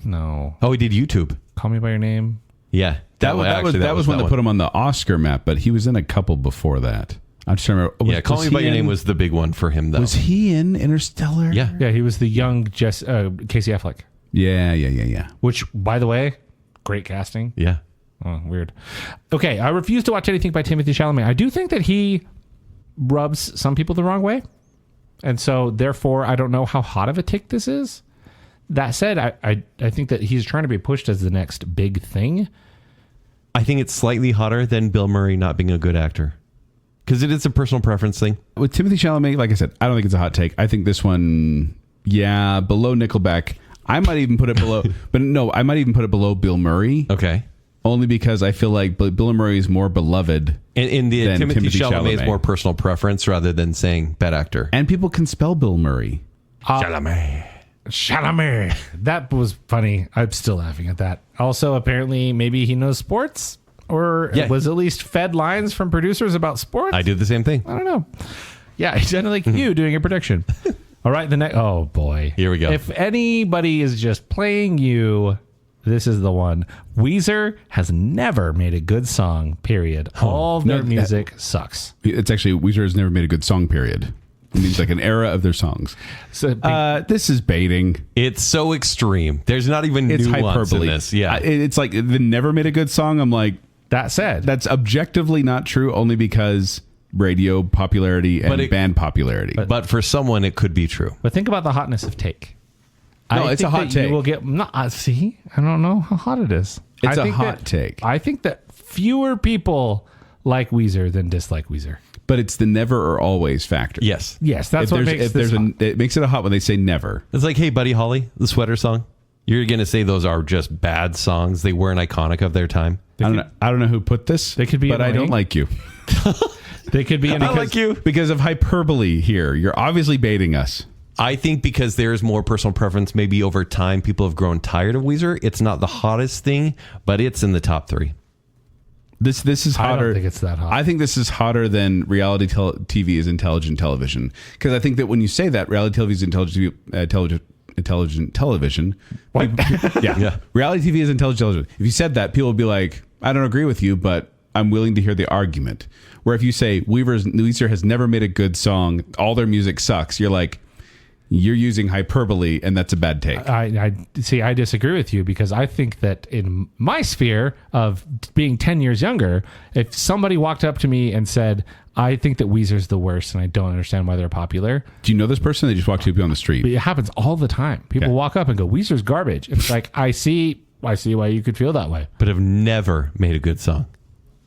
No. Oh, he did YouTube. Call Me by Your Name. Yeah. That was one that put him on the Oscar map, but he was in a couple before that. I'm just trying to remember. Yeah, Call Me by Your Name was the big one for him, though. Was he in Interstellar? Yeah. Yeah, he was the young Casey Affleck. Yeah. Which, by the way, great casting. Yeah. Oh, weird. Okay, I refuse to watch anything by Timothée Chalamet. I do think that he rubs some people the wrong way. And so, therefore, I don't know how hot of a take this is. That said, I think that he's trying to be pushed as the next big thing. I think it's slightly hotter than Bill Murray not being a good actor. Because it is a personal preference thing. With Timothée Chalamet, like I said, I don't think it's a hot take. I think this one, below Nickelback. I might even put it below, I might even put it below Bill Murray. Okay. Only because I feel like Bill Murray is more beloved. And the than Timothée Chalamet is Chalamet. more personal preference rather than saying bad actor. And people can spell Bill Murray. Chalamet. That was funny. I'm still laughing at that. Also, apparently, maybe he knows sports or was at least fed lines from producers about sports. I do the same thing. I don't know. Yeah, it's kind of like you doing a prediction. All right, the next. Oh boy, Here we go. If anybody is just playing you, this is the one. Weezer has never made a good song. Period. All their music sucks. It's actually, Weezer has never made a good song, period. It means like an era of their songs. So This is baiting. It's so extreme. There's not even It's nuance hyperbole. in this. Yeah. It's like they never made a good song. I'm like, that said, that's objectively not true, only because radio popularity and band popularity. but for someone, it could be true. but think about the hotness of Take. No, it's a think hot that take. You will get see. I don't know how hot it is. It's I a think hot take. I think that fewer people like Weezer than dislike Weezer. But it's the never or always factor. Yes. Yes, that's what makes this hot. It makes it a hot when they say never. It's like, hey, Buddy Holly, the sweater song. You're going to say those are just bad songs. They weren't iconic of their time. I don't know who put this. They could be but I annoying. don't like you. They could be. I like you. Because of hyperbole here. You're obviously baiting us. I think because there is more personal preference, maybe over time people have grown tired of Weezer. It's not the hottest thing, but it's in the top 3. This is hotter. I don't think it's that hot. I think this is hotter than reality TV is intelligent television. Because I think that when you say that reality TV is intelligent television. What? Yeah. Reality TV is intelligent television. If you said that, people would be like, I don't agree with you, but I'm willing to hear the argument. Where if you say Weezer has never made a good song, all their music sucks, you're like, you're using hyperbole, and that's a bad take. I see. I disagree with you because I think that in my sphere of being 10 years younger, if somebody walked up to me and said, I think that Weezer's the worst and I don't understand why they're popular. Do you know this person? They just walked up to you on the street. But it happens all the time. People Okay. walk up and go, Weezer's garbage. It's like, I see why you could feel that way. But have never made a good song.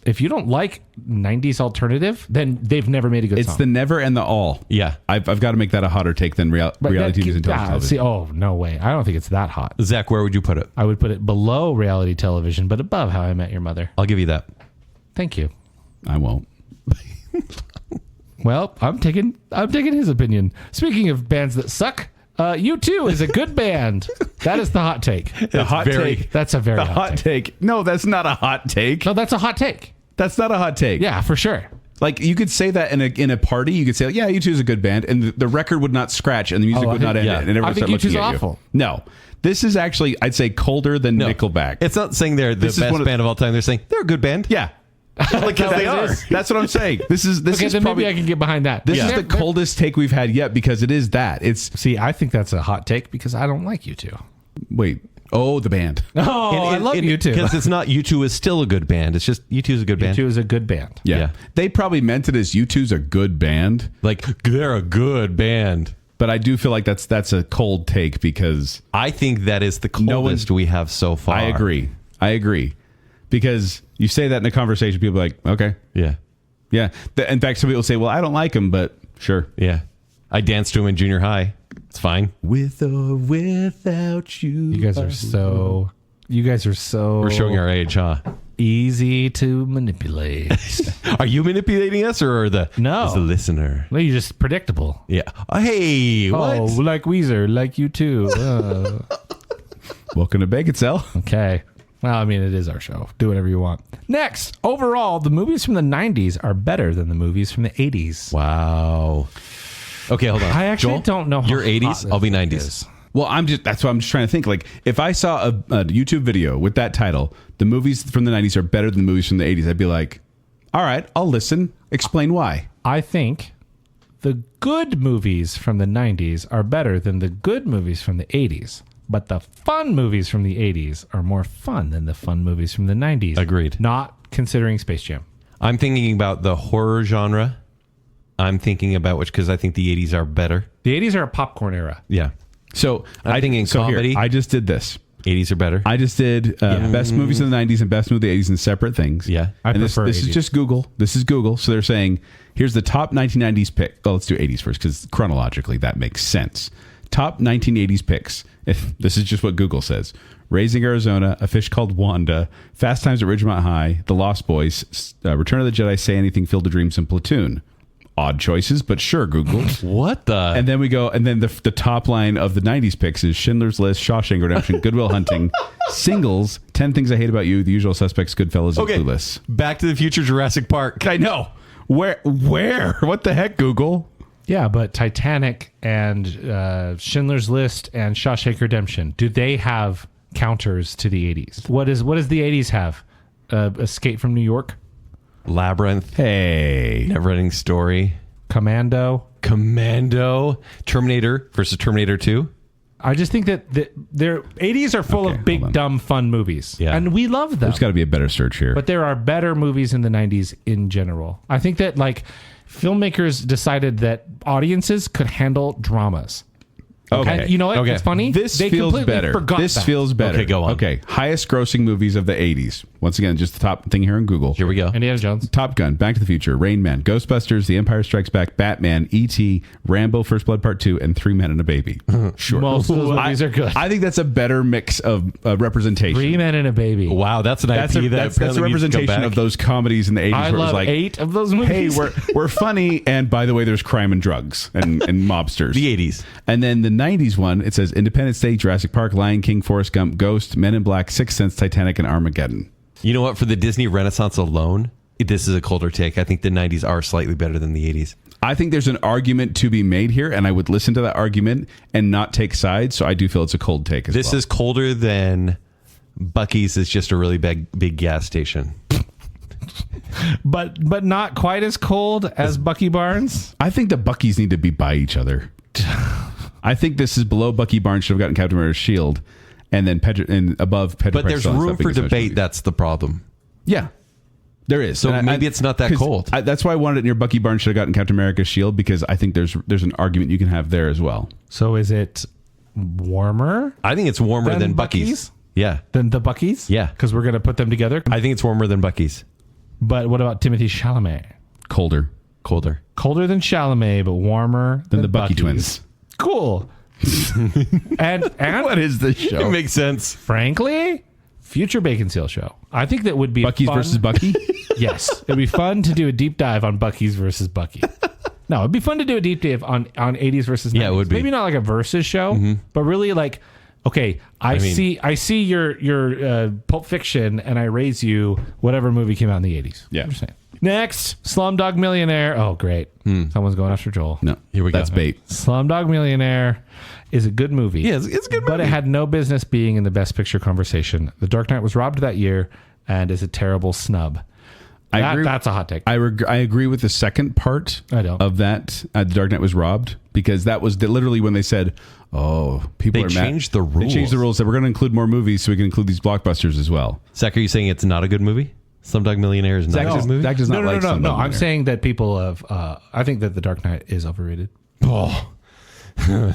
If you don't like 90s alternative, then they've never made a good It's song. the never and the all. Yeah. I've got to make that a hotter take than reality TV is intelligent television. See, oh, no way. I don't think it's that hot. Zach, where would you put it? I would put it below reality television, but above How I Met Your Mother. I'll give you that. Thank you. I won't. Well, I'm taking his opinion. Speaking of bands that suck, U2 is a good band. That is the hot take. The hot take. That's a very The hot take. No, that's not a hot take. No, that's a hot take. That's not a hot take. Yeah, for sure. Like you could say that in a party. You could say, yeah, U2 is a good band, and the record would not scratch, and the music Oh, I would think- not end. yeah. And everyone I think would start U2's looking at awful. You. No, this is actually, I'd say, colder than Nickelback. It's not saying they're the This is best one of- band of all time. They're saying they're a good band. yeah, Like, 'cause they are. That's what I'm saying. This is Okay, is then probably maybe I can get behind that. this is Yeah. the coldest take we've had yet because it is that. It's See, I think that's a hot take because I don't like U2. wait. Oh, the band. Oh, I love U2. Because it's not U2 is still a good band. It's just U2 is a good band. U2 is a good band. Yeah. Yeah. They probably meant it as U2's a good band, Like, they're a good band. but I do feel like that's a cold take because I think that is the No coldest we have so far. I agree. Because you say that in a conversation, people are like, okay. Yeah. Yeah. In fact, some people say, well, I don't like him, but sure. Yeah. I danced to him in junior high. It's fine. With or without you. You guys are so We're showing our age, huh? easy to manipulate. Are you manipulating us or is the listener? No, you're just predictable. Yeah. Hey, what? Oh, like Weezer, like you too. Welcome to Baconsale. Okay. Well, I mean, it is our show. Do whatever you want. Next, overall, the movies from the 90s are better than the movies from the 80s. Wow. Okay, hold on. I actually Joel, don't know how you're hot 80s, this I'll be 90s. is. Well, that's what I'm just trying to think. Like, if I saw a YouTube video with that title, the movies from the 90s are better than the movies from the 80s, I'd be like, all right, I'll listen. Explain why. I think the good movies from the 90s are better than the good movies from the 80s. But the fun movies from the 80s are more fun than the fun movies from the 90s. Agreed. Not considering Space Jam. I'm thinking about the horror genre. I'm thinking about because I think the 80s are better. The 80s are a popcorn era. Yeah. So I'm thinking comedy. I just did this. 80s are better. I just did best movies in the 90s and best movie of the 80s in separate things. Yeah. I And prefer this is 80s. just Google. This is Google. So they're saying, here's the top 1990s pick. Oh, let's do 80s first because chronologically that makes sense. Top 1980s picks. This is just what Google says. Raising Arizona, A Fish Called Wanda, Fast Times at Ridgemont High, The Lost Boys, Return of the Jedi, Say Anything, Field of Dreams, and Platoon. Odd choices, but sure, Google. What the? And then we go, and then the top line of the 90s picks is Schindler's List, Shawshank Redemption, Good Will Hunting, Singles, 10 Things I Hate About You, The Usual Suspects, Goodfellas, and Okay. Clueless. Back to the Future Jurassic Park. I know. Where? What the heck, Google? Yeah, but Titanic and Schindler's List and Shawshank Redemption, do they have counters to the 80s? What does the 80s have? Escape from New York? Labyrinth. Hey. Never-ending Story. Commando? Commando. Terminator versus Terminator 2. I just think that their 80s are full of big, hold on. dumb, fun movies. Yeah. And we love them. There's got to be a better search here. But there are better movies in the 90s in general. I think that, like, filmmakers decided that audiences could handle dramas. Okay. And you know what? Okay. It's funny. This They feels completely better. forgot This that. feels better. Okay, go on. Okay, highest grossing movies of the 80s. Once again, just the top thing here in Google. Here we go. Indiana Jones. Top Gun, Back to the Future, Rain Man, Ghostbusters, The Empire Strikes Back, Batman, E.T., Rambo, First Blood Part 2, and Three Men and a Baby. Sure. Most of those movies are good. I think that's a better mix of representation. 3 Men and a Baby. Wow, that's an That's IP a, that that's a apparently needs to go representation back. of those comedies in the 80s I where it was love like, 8 of those hey, movies. we're funny, and by the way, there's crime and drugs and mobsters. The 80s. And then the 90s one, it says Independence Day, Jurassic Park, Lion King, Forrest Gump, Ghost, Men in Black, Sixth Sense, Titanic, and Armageddon. You know what? For the Disney Renaissance alone, this is a colder take. I think the 90s are slightly better than the 80s. I think there's an argument to be made here, and I would listen to that argument and not take sides. So I do feel it's a cold take as This well. is colder than Buc-ee's is just a really big gas station. but not quite as cold as Bucky Barnes. I think the Buc-ee's need to be by each other. I think this is below Bucky Barnes should have gotten Captain America's shield, and then above Pedro. But there's Pascal and room stuff for because of debate. movies. That's the problem. Yeah, there is. So And maybe it's not that 'cause cold. That's why I wanted it near Bucky Barnes should have gotten Captain America's shield, because I think there's an argument you can have there as well. So is it warmer I think it's warmer Than than Buc-ee's. Buc-ee's? Yeah. than the Bucky's? Yeah. Because we're going to put them together. I think it's warmer than Buc-ee's. But what about Timothée Chalamet? Colder Colder. Colder than Chalamet, but warmer than the Bucky Buc-ee's. twins. Cool. and What is this It show? makes sense. frankly, future Baconsale show. I think that would be Bucky's fun. versus Bucky. Yes, it'd be fun to do a deep dive on Bucky's versus Bucky. No, it'd be fun to do a deep dive on 80s versus 90s. Yeah, it would be. Maybe not like a versus show, but really like, okay, I see your Pulp Fiction, and I raise you whatever movie came out in the 80s. Yeah. I'm just saying. Next, Slumdog Millionaire. Oh, great. Someone's going after Joel. No, Here we go. That's bait. Slumdog Millionaire is a good movie. Yeah, it's a good movie. But it had no business being in the Best Picture conversation. The Dark Knight was robbed that year and is a terrible snub. I agree. That's a hot take. I agree with the second part I don't. of that. The Dark Knight was robbed, because that was literally when they said, "Oh, people They are changed the They changed the rules. rules that we're going to include more movies, so we can include these blockbusters as well." Zach, are you saying it's not a good movie? Slumdog Millionaire is not a good movie? Zach does not like no. Slumdog I'm Millionaire. saying that people have. I think that The Dark Knight is overrated. Oh.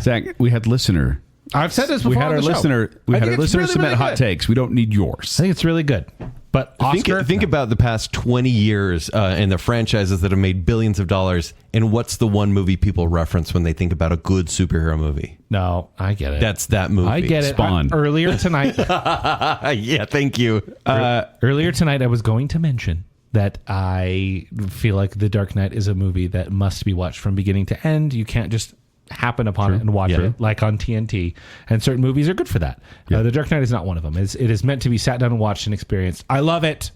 Zach, we had listener. I've said this before. We had on our the show. listener. We I had think our it's listener really, submit really hot good. takes. We don't need yours. I think it's really good. But Oscar, Think about the past 20 years and the franchises that have made billions of dollars, and what's the one movie people reference when they think about a good superhero movie? no, I get it. That's that movie. I get it. Spawn. Earlier tonight, Yeah, thank you. earlier tonight, I was going to mention that I feel like The Dark Knight is a movie that must be watched from beginning to end. You can't just happen upon it and watch Yeah. it like on TNT. And certain movies are good for that. The Dark Knight is not one of them. It is meant to be sat down and watched and experienced. I love it.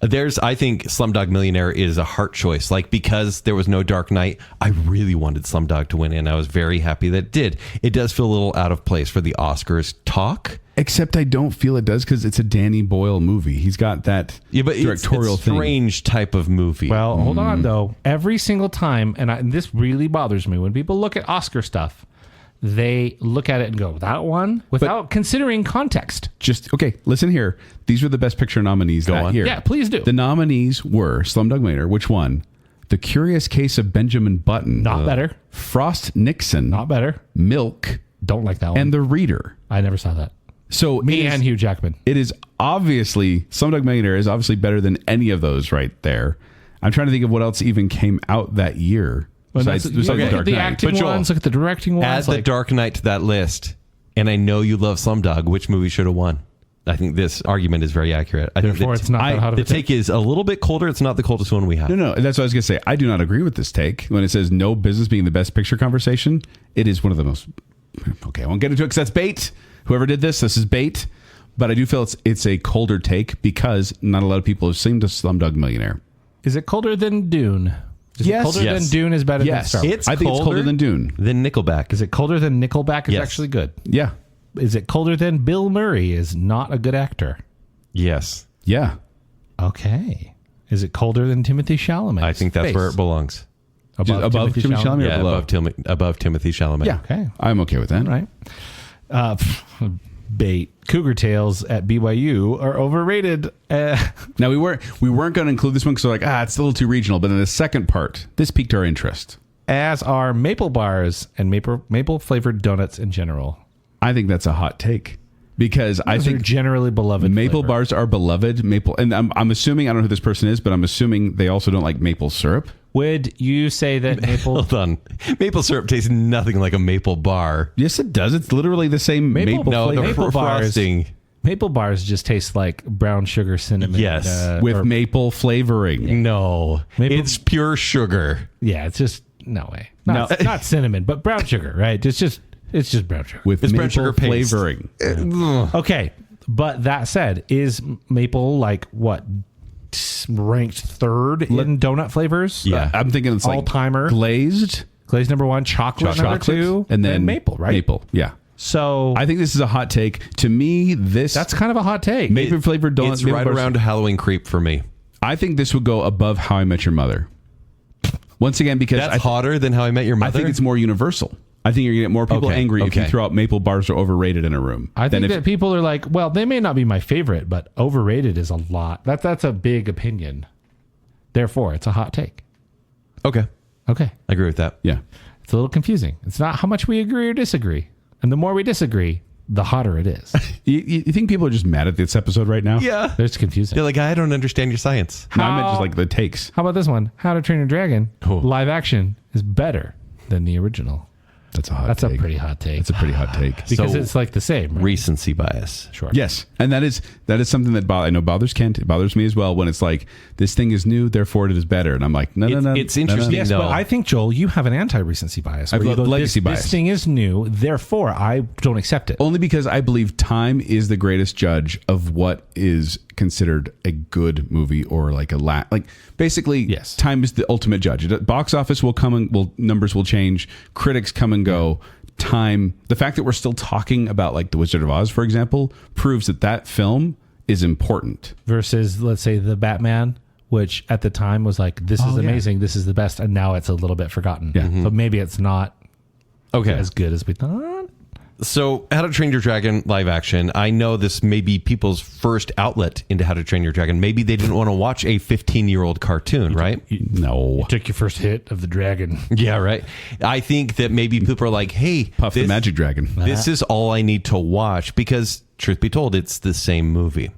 I think Slumdog Millionaire is a heart choice. Like, because there was no Dark Knight, I really wanted Slumdog to win, and I was very happy that it did. It does feel a little out of place for the Oscars talk. Except I don't feel it does, because it's a Danny Boyle movie. He's got that directorial it's a strange type of movie. Well, hold on, though. Every single time, and this really bothers me, when people look at Oscar stuff, they look at it and go, that one? Without considering context. Just okay. Listen here. These were the Best Picture nominees that on. year. Yeah, please do. The nominees were Slumdog Millionaire, which won. The Curious Case of Benjamin Button. Not better. Frost Nixon. Not better. Milk. Don't like that one. And The Reader. I never saw that. So Me and Hugh Jackman. it is obviously Slumdog Millionaire is obviously better than any of those right there. I'm trying to think of what else even came out that year. Besides Look The at Dark the Knight. acting But Joel, ones, look at the directing ones. Add the Dark Knight to that list, and I know you love Slumdog. Which movie should have won? I think this argument is very accurate. I think Therefore, it's not that hot of the a take. take is a little bit colder. It's not the coldest one we have. No, that's what I was going to say. I do not agree with this take. When it says no business being the Best Picture conversation, it is one of the most... Okay, I won't get into it because that's bait. Whoever did this is bait. But I do feel it's a colder take because not a lot of people have seen the Slumdog Millionaire. Is it colder than Dune? Is Yes. it colder Yes. than Dune is better Yes. than Star Wars? I think it's colder than Dune. Than Nickelback. Is it colder than Nickelback is Yes. actually good? Yeah. Is it colder than Bill Murray is not a good actor? Yes. Yeah. Okay. Is it colder than Timothée Chalamet? I think that's where it belongs. Above Timothée Chalamet or Yeah, below? above Timothée Chalamet. Yeah. Okay. I'm okay with that. Right. Bait. Cougar Tales at BYU are overrated. Now, we weren't going to include this one because we're like, it's a little too regional. But in the second part, this piqued our interest. as are maple bars and maple flavored donuts in general. I think that's a hot take because I Those think are generally beloved. maple flavor. bars are beloved. Maple, and I'm assuming, I don't know who this person is, but I'm assuming they also don't like maple syrup. Would you say that maple? Hold on. Maple syrup tastes nothing like a maple bar. Yes, it does. It's literally the same maple No, flavor. the Maple bars- frosting. Maple bars just taste like brown sugar cinnamon. Yes, with or- maple flavoring. No, Maple- it's pure sugar. yeah, it's just no way. Not cinnamon, but brown sugar, right? It's just brown sugar. With It's maple brown sugar paste. flavoring. Okay, but that said, is maple like what ranked third in donut flavors? Yeah. I'm thinking it's like All-timer. glazed, Glaze number one, chocolate number two, and then maple, right? Maple, yeah. So I think this is a hot take. To me, that's kind of a hot take. maple flavored donuts. It's right around Halloween creep for me. I think this would go above How I Met Your Mother. Once again, because That's hotter than How I Met Your Mother. I think it's more universal. I think you're going to get more people Okay, angry if you okay. throw out maple bars are overrated in a room. I than think if- that people are like, well, they may not be my favorite, but overrated is a lot. That's a big opinion. Therefore, it's a hot take. okay. Okay. I agree with that. yeah. It's a little confusing. It's not how much we agree or disagree. And the more we disagree, the hotter it is. You think people are just mad at this episode right now? Yeah. It's confusing. They're like, I don't understand your science. No, I meant just How- like the takes. How about this one? How to Train Your Dragon Oh. live action is better than the original. That's a hot That's take. a pretty hot take. That's a pretty hot take. because So- it's like the same. Right? Recency bias. Sure. Yes, and that is something that I know bothers Kent. It bothers me as well when it's like this thing is new, therefore it is better, and I'm like, no. It's interesting. Yes, No. but I think, Joel, you have an anti-recency bias. I've where you got go, legacy this, bias. This thing is new, therefore I don't accept it. Only because I believe time is the greatest judge of what is considered a good movie or like basically Yes. time is the ultimate judge. Box office will come and numbers will change, critics come and go. Time, the fact that we're still talking about like The Wizard of Oz, for example, proves that film is important. Versus, let's say, the Batman, which at the time was like, this is yeah. amazing, this is the best, and now it's a little bit forgotten. Yeah. So maybe it's not Okay. as good as we thought. So, How to Train Your Dragon live action. I know this may be people's first outlet into How to Train Your Dragon. Maybe they didn't want to watch a 15-year-old cartoon, right? No, Took your first hit of the dragon. Yeah, right. I think that maybe people are like, hey, Puff the Magic Dragon. This is all I need to watch because, truth be told, it's the same movie.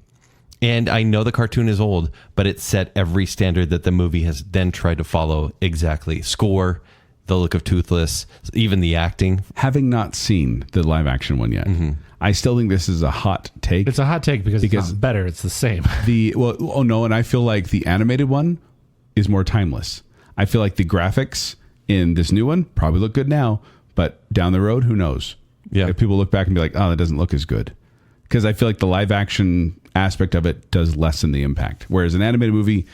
And I know the cartoon is old, but it set every standard that the movie has then tried to follow exactly. Score, the look of Toothless, even the acting. Having not seen the live action one yet, I still think this is a hot take. It's a hot take because it's not better, it's the same. And I feel like the animated one is more timeless. I feel like the graphics in this new one probably look good now, but down the road, who knows? Yeah. If people look back and be like, oh, that doesn't look as good. Because I feel like the live action aspect of it does lessen the impact. Whereas an animated movie,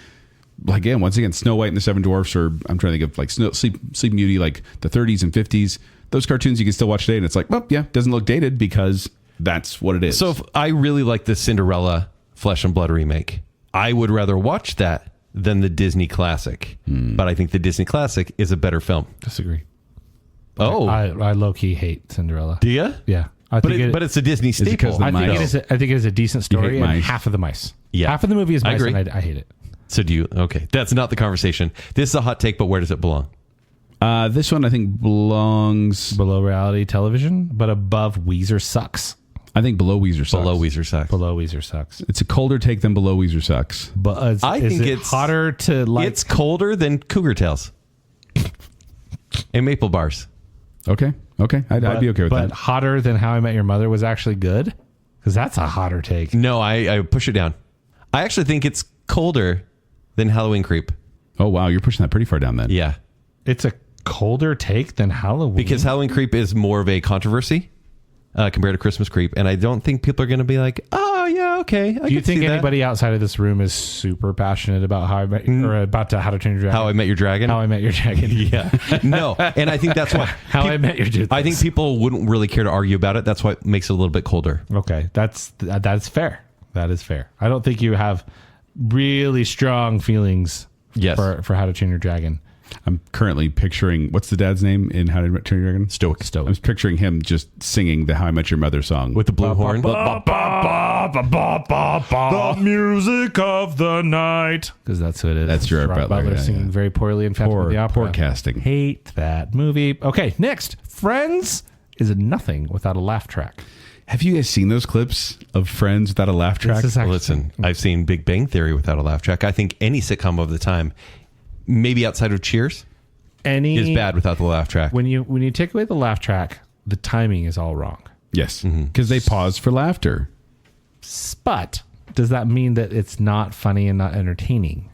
like, again, once again, Snow White and the Seven Dwarfs, or I'm trying to think of like Sleeping Beauty, like the 30s and 50s, those cartoons you can still watch today, and it's like, well, yeah, doesn't look dated because that's what it is. So if I really like the Cinderella Flesh and Blood remake, I would rather watch that than the Disney classic. But I think the Disney classic is a better film. Disagree. Oh, I low-key hate Cinderella. do you? Yeah. But it's a Disney it staple. because the I think mice? I think it is a decent You hate story and mice? half of the mice. Yeah. Half of the movie is I mice agree. and I hate it. So do you? Okay, that's not the conversation. This is a hot take, but where does it belong? This one I think belongs, Below reality television, but above Weezer sucks. I think below Weezer sucks. Below Weezer sucks. Below Weezer sucks. It's a colder take than below Weezer sucks. But I is think it it's hotter to like. It's colder than Cougar Tails and Maple Bars. Okay. I'd be okay with but that. hotter than How I Met Your Mother was actually good, because that's a hotter take. No, I push it down. I actually think it's colder than Halloween Creep. Oh, wow. You're pushing that pretty far down then. Yeah, It's a colder take than Halloween because Halloween Creep is more of a controversy compared to Christmas Creep, and I don't think people are going to be like, "Oh, yeah, okay." Do you think anybody outside of this room is super passionate about How I Met or about How to Train Your Dragon? How I Met Your Dragon? How I Met Your Dragon. Yeah, no, and I think that's why How I Met Your Dragon. I think people wouldn't really care to argue about it. That's why it makes it a little bit colder. Okay, that's fair. That is fair. I don't think you have really strong feelings Yes. for How to Train Your Dragon. I'm currently picturing, what's the dad's name in How to Train Your Dragon? Stoic. I'm picturing him just singing the How I Met Your Mother song. With the blue horn. Ba, ba, ba, The music of the night. Because that's who it is. That's Gerard Butler, yeah, singing yeah. very poorly in Phantom of the Opera. Poor casting. Hate that movie. Okay, next. Friends is nothing without a laugh track. Have you guys seen those clips of Friends without a laugh track? Listen, I've seen Big Bang Theory without a laugh track. I think any sitcom of the time, maybe outside of Cheers, is bad without the laugh track. When you take away the laugh track, the timing is all wrong. Yes, because they pause for laughter. But does that mean that it's not funny and not entertaining?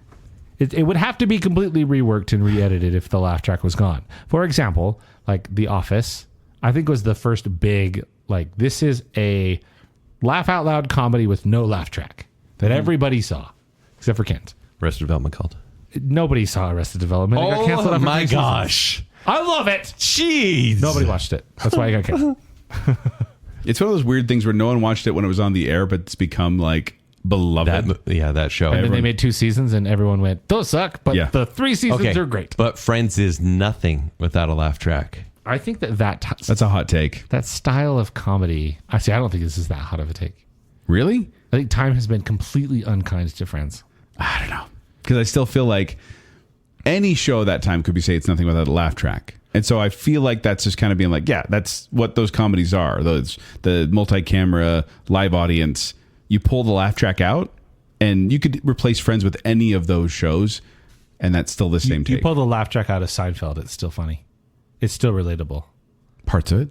It would have to be completely reworked and re-edited if the laugh track was gone. For example, like The Office, I think was the first big, like, this is a laugh out loud comedy with no laugh track that everybody saw, except for Kent. Arrested Development called. Nobody saw Arrested Development. It got canceled after 3 seasons. Gosh. I love it. Jeez. Nobody watched it. That's why I got canceled. It's one of those weird things where no one watched it when it was on the air, but it's become like beloved. That show. And then they made 2 seasons and everyone went, those suck, but the 3 seasons are great. But Friends is nothing without a laugh track. I think That's a hot take. that style of comedy, I don't think this is that hot of a take. Really? I think time has been completely unkind to Friends. I don't know. Because I still feel like any show that time could be say it's nothing without a laugh track. And so I feel like that's just kind of being like, yeah, that's what those comedies are. Those the multi-camera live audience. You pull the laugh track out, and you could replace Friends with any of those shows, and that's still the same take. You pull the laugh track out of Seinfeld, it's still funny. It's still relatable. Parts of it.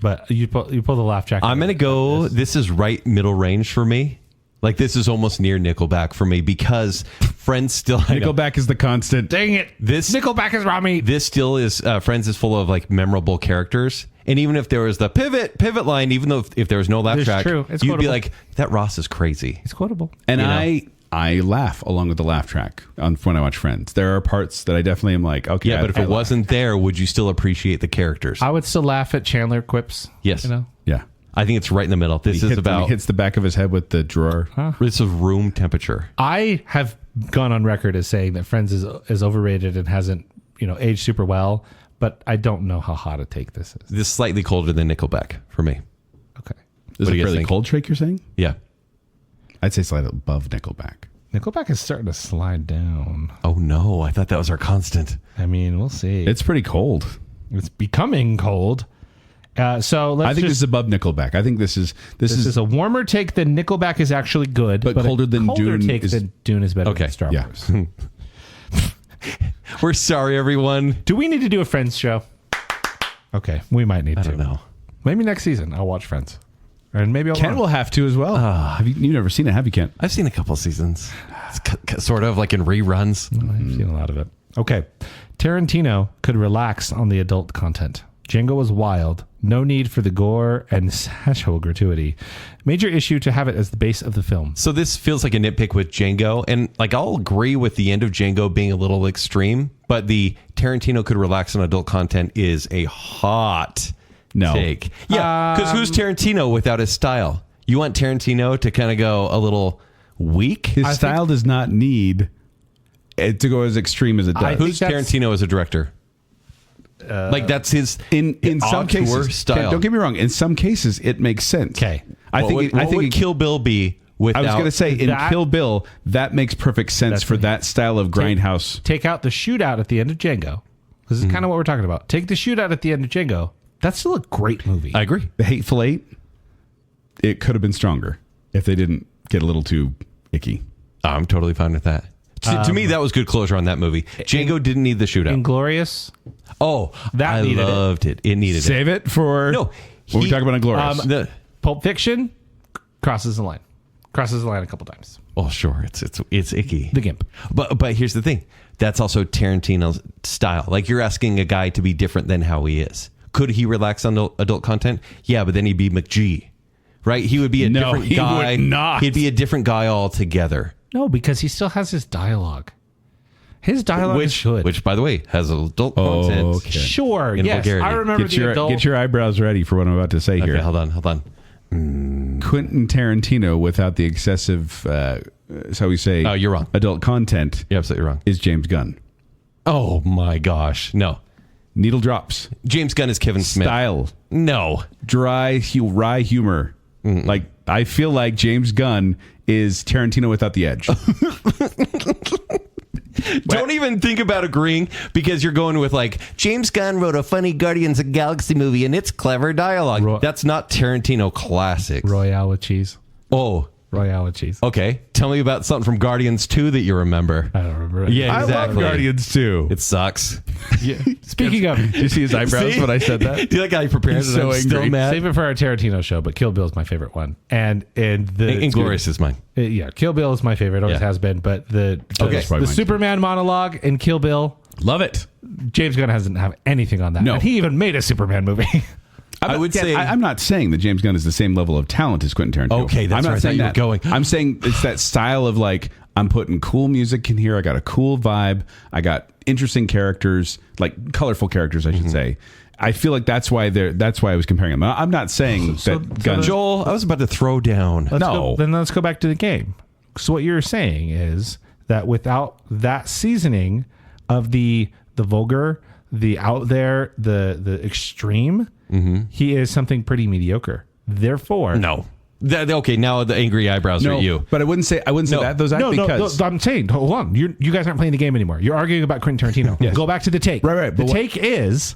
But you pull the laugh track out. I'm going to go, this is right middle range for me. Like, this is almost near Nickelback for me because Friends still... Nickelback is the constant. Dang it. Nickelback is Rami. This still is... Friends is full of, like, memorable characters. And even if there was the pivot line, even though if there was no laugh track, true. It's you'd quotable. be like, that Ross is crazy. It's quotable. And I laugh along with the laugh track when I watch Friends. There are parts that I definitely am like, okay. Yeah, but if it wasn't there, would you still appreciate the characters? I would still laugh at Chandler quips. Yes. You know? Yeah. I think it's right in the middle. This is When about... he hits the back of his head with the drawer. This is room temperature. I have gone on record as saying that Friends is overrated and hasn't, aged super well, but I don't know how hot a take this is. This is slightly colder than Nickelback for me. Okay. Is What do it you fairly think? cold shake you're saying? Yeah. I'd say slightly above Nickelback. Nickelback is starting to slide down. Oh, no. I thought that was our constant. I mean, we'll see. It's pretty cold. It's becoming cold. So let's I think this is above Nickelback. I think this is a warmer take than Nickelback is actually good, But colder than Dune take is- than Dune is better Okay, than Star yeah. Wars. We're sorry, everyone. Do we need to do a Friends show? Okay, we might need to. I don't know. Maybe next season I'll watch Friends, and maybe I'll. Kent will have to as well. Have you've never seen it, have you, Kent? I've seen a couple seasons. It's sort of like in reruns. I've seen a lot of it. Okay, Tarantino could relax on the adult content. Django was wild. No need for the gore and sexual gratuity. Major issue to have it as the base of the film. So this feels like a nitpick with Django. And like, I'll agree with the end of Django being a little extreme, but the Tarantino could relax on adult content is a hot take. Yeah, because who's Tarantino without his style? You want Tarantino to kind of go a little weak? His style does not need it to go as extreme as it does. Who's Tarantino as a director? Like, that's his in some auteur cases style. Don't get me wrong. In some cases, it makes sense. Okay. I think Kill Bill be without... I was going to say in that- Kill Bill, that makes perfect sense for that style of grindhouse. Take out the shootout at the end of Django. This is kind of what we're talking about. Take the shootout at the end of Django. That's still a great movie. I agree. The Hateful Eight, it could have been stronger if they didn't get a little too icky. I'm totally fine with that. To me, that was good closure on that movie. Django didn't need the shootout. Inglorious. Oh, That I needed it. loved it. It needed it. Save it for No, when we talk about Inglourious. The- Pulp Fiction crosses the line. Crosses the line a couple times. oh, sure, it's icky. The Gimp. But here's the thing. That's also Tarantino's style. Like, you're asking a guy to be different than how he is. Could he relax on adult content? Yeah, but then he'd be McG, right? He would be a No, different he guy. would not. He'd be a different guy altogether. No, because he still has his dialogue. His dialogue is good. Which, by the way, has adult content. okay. Sure, In yes. vulgarity. I remember the adult. Get your eyebrows ready for what I'm about to say Okay, here. hold on. Quentin Tarantino without the excessive, shall we say? Oh, you're wrong. Adult content You're absolutely wrong. is James Gunn. Oh, my gosh. No. Needle drops, James Gunn is Kevin Smith. style, No. wry humor. Like, I feel like James Gunn is Tarantino without the edge. Don't even think about agreeing because you're going with like James Gunn wrote a funny Guardians of the Galaxy movie and it's clever dialogue. That's not Tarantino classics. Royale with cheese. Oh, Royale with cheese. okay. Tell me about something from Guardians 2 that you remember. I don't remember. Yeah, exactly. I love Guardians too. It sucks. Yeah. Speaking of, Did you see his eyebrows See? when I said that? Do you like how he prepares He's it? so I'm still angry. mad. save it for our Tarantino show, but Kill Bill is my favorite one. And Inglourious is mine. Yeah, Kill Bill is my favorite. Always Yeah. has been. But the Okay. Probably mine, Superman monologue in Kill Bill, Love it. James Gunn doesn't have anything on that. No. And he even made a Superman movie. I would say I'm not saying that James Gunn is the same level of talent as Quentin Tarantino. Okay, that's I'm not where I thought saying you were that. going. I'm saying it's that style of like, I'm putting cool music in here. I got a cool vibe. I got interesting characters, like colorful characters, I should say. I feel like that's why I was comparing them. I'm not saying that Gunn. Joel, I was about to throw down. Then let's go back to the game. So what you're saying is that without that seasoning of the vulgar, the out there, the extreme, he is something pretty mediocre. Therefore, No. Okay, now the angry eyebrows are at you. But I wouldn't say No. that. Those No, because I'm saying, hold on. You guys aren't playing the game anymore. You're arguing about Quentin Tarantino. Yes. Go back to the take. Right, The but take is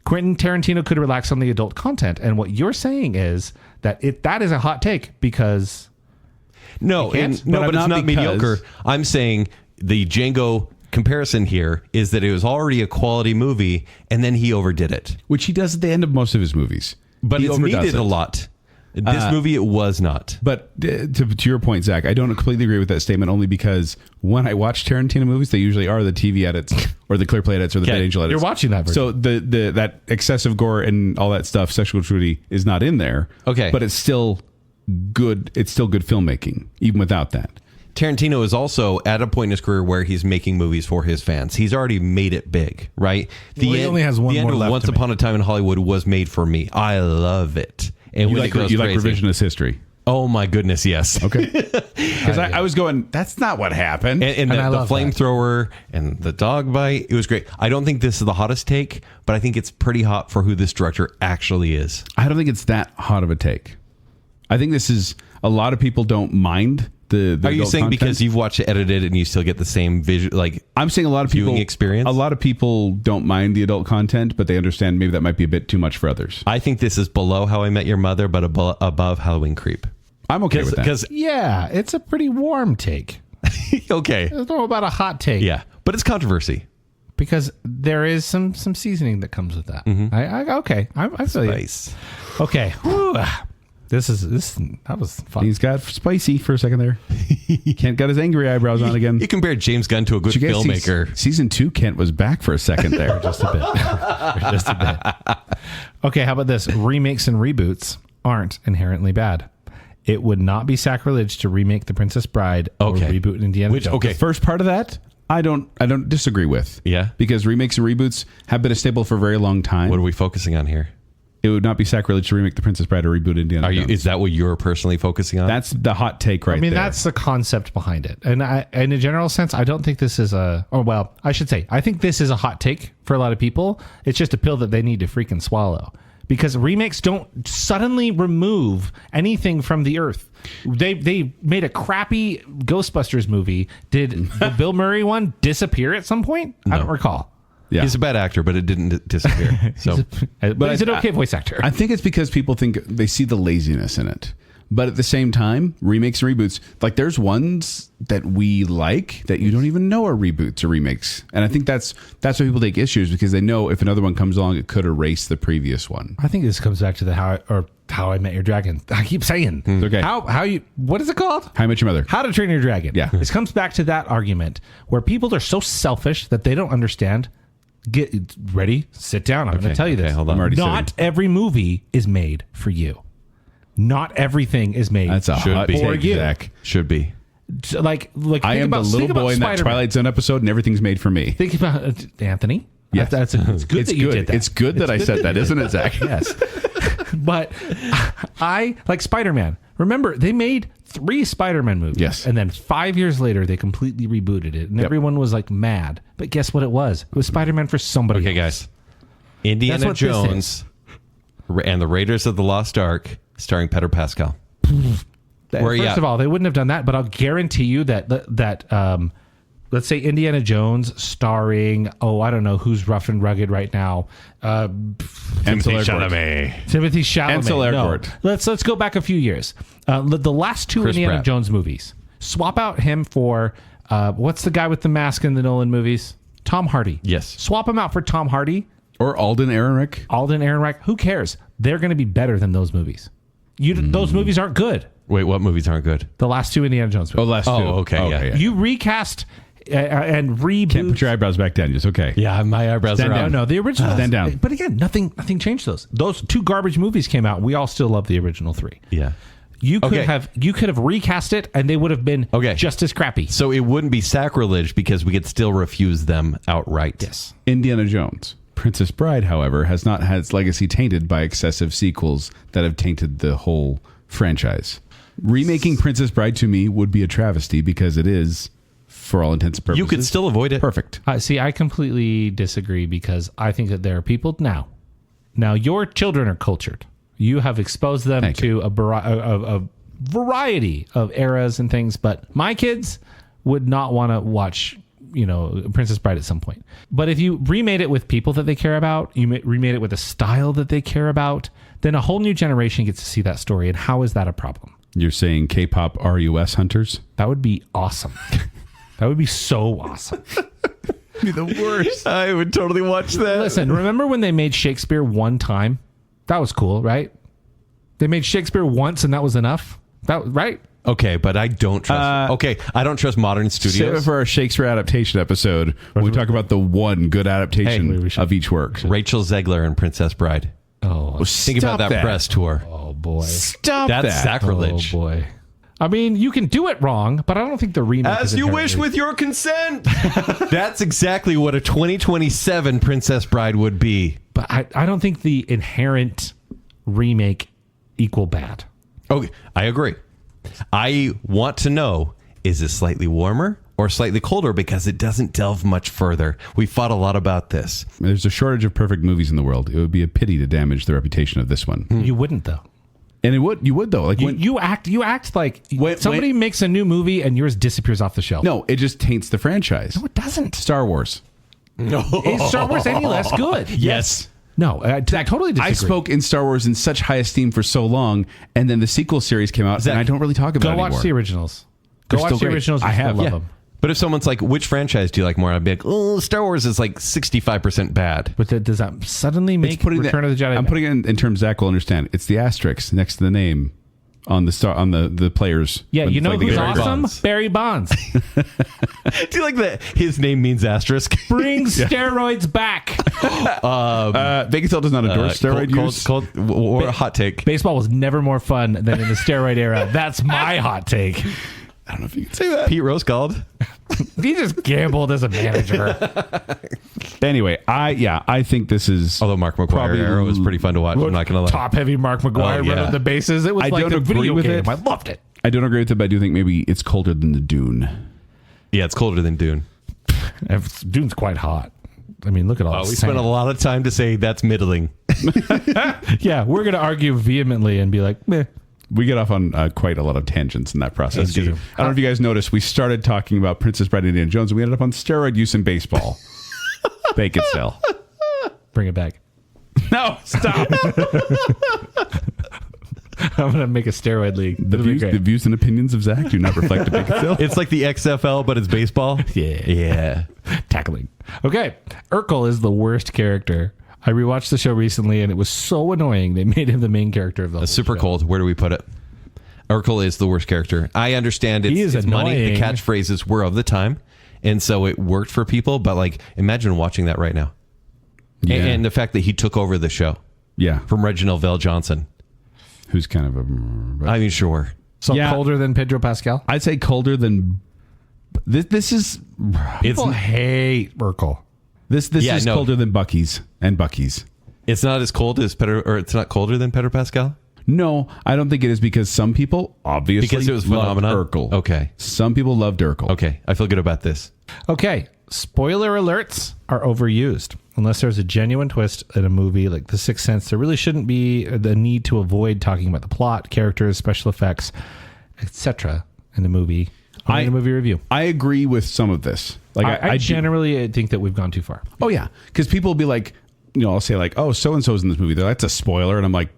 Quentin Tarantino could relax on the adult content, and what you're saying is that that is a hot take because No, can't? no, But but it's not not because- mediocre. I'm saying the Django comparison here is that it was already a quality movie, and then he overdid it. which he does at the end of most of his movies. But He it's overdoes needed it. a lot. This movie, it was not. But to your point, Zach, I don't completely agree with that statement only because when I watch Tarantino movies, they usually are the TV edits or the clear play edits or the Okay. Dead Angel edits. You're watching that version. So the that excessive gore and all that stuff, sexual cruelty is not in there. Okay. But it's still good. It's still good filmmaking, even without that. Tarantino is also at a point in his career where he's making movies for his fans. He's already made it big, right? He only has one the end more of left Once to Upon a Time in Hollywood was made for me. I love it. And You when like it goes crazy, revisionist history. oh my goodness, yes. Okay. Because I was going, that's not what happened. And I the love that. flamethrower and the dog bite, it was great. I don't think this is the hottest take, but I think it's pretty hot for who this director actually is. I don't think it's that hot of a take. I think this is a lot of people don't mind the Are you adult saying content. because you've watched it edited and you still get the same visual, like I'm saying a lot of people viewing experience? A lot of people don't mind the adult content, but they understand maybe that might be a bit too much for others. I think this is below How I Met Your Mother, but above Halloween Creep. I'm okay with that. Because yeah, it's a pretty warm take. okay, I don't know about a hot take. yeah, but it's controversy. Because there is some seasoning that comes with that. I feel you. Nice. Okay. Whew. That was fun. He's got spicy for a second there. Kent got his angry eyebrows on again. You compared James Gunn to a good Did you guys see filmmaker. season 2, Kent was back for a second there. Just a bit. Just a bit. Okay, how about this? Remakes and reboots aren't inherently bad. It would not be sacrilege to remake The Princess Bride or Okay. reboot Indiana Jones. okay. The first part of that, I don't disagree with. Yeah? Because remakes and reboots have been a staple for a very long time. What are we focusing on here? It would not be sacrilege to remake The Princess Bride or reboot Indiana Jones. Is that what you're personally focusing on? That's the hot take right I mean, there. that's the concept behind it. And in a general sense, I don't think this is I should say, I think this is a hot take for a lot of people. It's just a pill that they need to freaking swallow. Because remakes don't suddenly remove anything from the earth. They made a crappy Ghostbusters movie. Did the Bill Murray one disappear at some point? I don't recall. Yeah. He's a bad actor, but it didn't disappear. So But he's an okay voice actor. I think it's because people think they see the laziness in it. But at the same time, remakes and reboots, like there's ones that we like that you don't even know are reboots or remakes. And I think that's why people take issues, because they know if another one comes along, it could erase the previous one. I think this comes back to the How I Met Your Dragon. I keep saying. Okay. What is it called? How I Met Your Mother. How to Train Your Dragon. Yeah. This comes back to that argument where people are so selfish that they don't understand. Get ready, sit down. I'm going to tell you this. hold on. I'm already Not every movie is made for you. Not everything is made That's a Should hot be. take, for you. Zach. should be. Like I am the little boy in that Twilight Zone episode, and everything's made for me. Think about Anthony. Yes. It's good It's that you good. did that. It's good that I said that, isn't it, Zach? Yes. But I like Spider-Man. Remember, they made 3 Spider-Man movies. Yes. And then 5 years later, they completely rebooted it. And everyone was like mad. But guess what it was? It was Spider-Man for somebody Okay, else. guys. Indiana That's what this Jones and the Raiders of the Lost Ark starring Pedro Pascal. First of all, they wouldn't have done that, but I'll guarantee you that let's say Indiana Jones starring, I don't know who's rough and rugged right now. Timothée Chalamet. Timothée Chalamet. Ansel Elgort. No. Let's go back a few years. The last two Chris Indiana Pratt. Jones movies. Swap out him for what's the guy with the mask in the Nolan movies? Tom Hardy. Yes. Swap him out for Tom Hardy. Or Alden Ehrenreich. Alden Ehrenreich. Who cares? They're going to be better than those movies. Those movies aren't good. Wait, what movies aren't good? The last two Indiana Jones movies. Last two. Okay, yeah. You recast and reboot. Can't put your eyebrows back down. Just okay. Yeah, my eyebrows Stand are down. up. No, the original. Stand down. But again, nothing changed those. Those two garbage movies came out. We all still love the original three. Yeah. You could have recast it, and they would have been just as crappy. So it wouldn't be sacrilege because we could still refuse them outright. Yes. Indiana Jones. Princess Bride, however, has not had its legacy tainted by excessive sequels that have tainted the whole franchise. Remaking Princess Bride to me would be a travesty because it is, for all intents and purposes, You could still avoid it. perfect. See, I completely disagree because I think that there are people now. Now, your children are cultured. You have exposed them Thank to a variety of eras and things, but my kids would not want to watch, Princess Bride at some point. But if you remade it with people that they care about, you remade it with a style that they care about, then a whole new generation gets to see that story. And how is that a problem? You're saying K-pop RUS hunters? That would be awesome. That would be so awesome. Be the worst. I would totally watch that. Listen, remember when they made Shakespeare one time? That was cool, right? They made Shakespeare once and that was enough? Right? Okay, but I don't trust. I don't trust modern Save it studios. for our Shakespeare adaptation episode where we talk about the one good adaptation we should- of each work. Rachel Zegler and Princess Bride. Oh, Think about that press tour. oh boy. Stop That's that. sacrilege. Oh boy. I mean, you can do it wrong, but I don't think the remake is As you wish inherently- with your consent. That's exactly what a 2027 Princess Bride would be. But I don't think the inherent remake equal bad. Okay, I agree. I want to know, is it slightly warmer or slightly colder? Because it doesn't delve much further. We fought a lot about this. There's a shortage of perfect movies in the world. It would be a pity to damage the reputation of this one. You wouldn't though. And you would though. Like when You act like When- somebody makes a new movie and yours disappears off the shelf. no, it just taints the franchise. No, it doesn't. Star Wars. Is Star Wars any less good? Yes. No, I totally disagree. I spoke in Star Wars in such high esteem for so long, and then the sequel series came out, Zack, and I don't really talk about Go it watch anymore. the originals. Go They're watch still the great. originals. I You have, still love yeah. them. But if someone's like, which franchise do you like more? I'd be like, oh, Star Wars is like 65% bad. But does that suddenly make Return of the Jedi? I'm bad? putting it in terms Zach will understand. It's the asterisk next to the name on the players. Yeah, when you know playing the who's game. Barry awesome? Bonds. Barry Bonds. Do you like that his name means asterisk? Bring steroids back. Baconsale does not endorse steroid use. Or a hot take. Baseball was never more fun than in the steroid era. That's my hot take. I don't know if you can say that. Pete Rose called. He just gambled as a manager. Anyway, I think this is. Although Mark McGuire Probably era was pretty fun to watch. I'm not going to lie. Top heavy Mark McGuire Oh, yeah. running the bases. It was I like don't a agree video with game. it. I loved it. I don't agree with it, but I do think maybe it's colder than the Dune. Yeah, it's colder than Dune. Dune's quite hot. I mean, look at all We this spent a sand. lot of time to say that's middling. Yeah, we're going to argue vehemently and be like, meh. We get off on quite a lot of tangents in that process. Indeed. I don't know if you guys noticed, we started talking about Princess Bride and Indiana Jones, and we ended up on steroid use in baseball. Baconsale. Bring it back. No, stop. I'm going to make a steroid league. The It'll be views, great. the views and opinions of Zach do not reflect a Baconsale. It's like the XFL, but it's baseball. Yeah. Yeah. Tackling. Okay. Urkel is the worst character. I rewatched the show recently and it was so annoying. They made him the main character of the whole Super show. cold. Where do we put it? Urkel is the worst character. I understand He is it's money. The annoying. catchphrases were of the time, and so it worked for people. But like, imagine watching that right now, Yeah. and the fact that he took over the show Yeah. from Reginald Vell-Johnson. Who's kind of a. I mean, sure. So Yeah. colder than Pedro Pascal? I'd say colder than. This is. It's People hate Urkel. This Yeah, is no. colder than Buc-ee's and Buc-ee's. it's not as cold as Pedro, or it's not colder than Pedro Pascal. No, I don't think it is because some people obviously Because it was love phenomenon? Urkel. Okay. Some people loved Urkel. Okay, I feel good about this. Okay. Spoiler alerts are overused. Unless there's a genuine twist in a movie like The Sixth Sense, there really shouldn't be the need to avoid talking about the plot, characters, special effects, etc. in the movie. In a movie review. I agree with some of this. Like I generally think that we've gone too far. Oh yeah, because people will be like, I'll say like, oh, so and so's in this movie. That's a spoiler, and I'm like,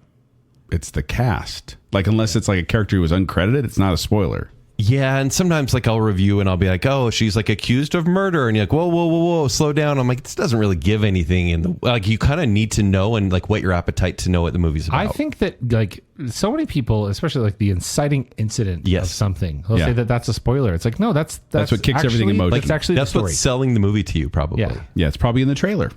it's the cast. Like unless it's like a character who was uncredited, it's not a spoiler. Yeah, and sometimes like I'll review and I'll be like, oh, she's like accused of murder, and you're like, whoa, slow down. I'm like, this doesn't really give anything in the like. You kind of need to know and like whet your appetite to know what the movie's about. I think that like so many people, especially like the inciting incident of something, they'll say that that's a spoiler. It's like, no, that's what kicks everything in motion. That's actually that's the story. what's selling the movie to you, probably. Yeah, it's probably in the trailer.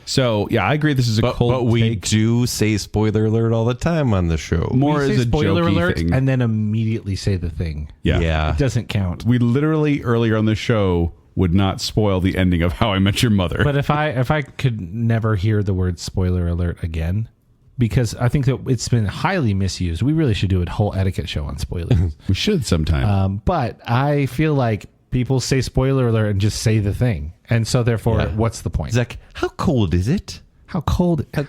So yeah, I agree. This is a cold but we take. do say spoiler alert all the time on the show. More we as say a spoiler jokey alert thing. and then immediately say the thing. Yeah. It doesn't count. We literally earlier on the show would not spoil the ending of How I Met Your Mother. But if I could never hear the word spoiler alert again, because I think that it's been highly misused. We really should do a whole etiquette show on spoilers. We should sometime. But I feel like people say spoiler alert and just say the thing. And so therefore, what's the point? Zack, how cold is it? How cold is it? But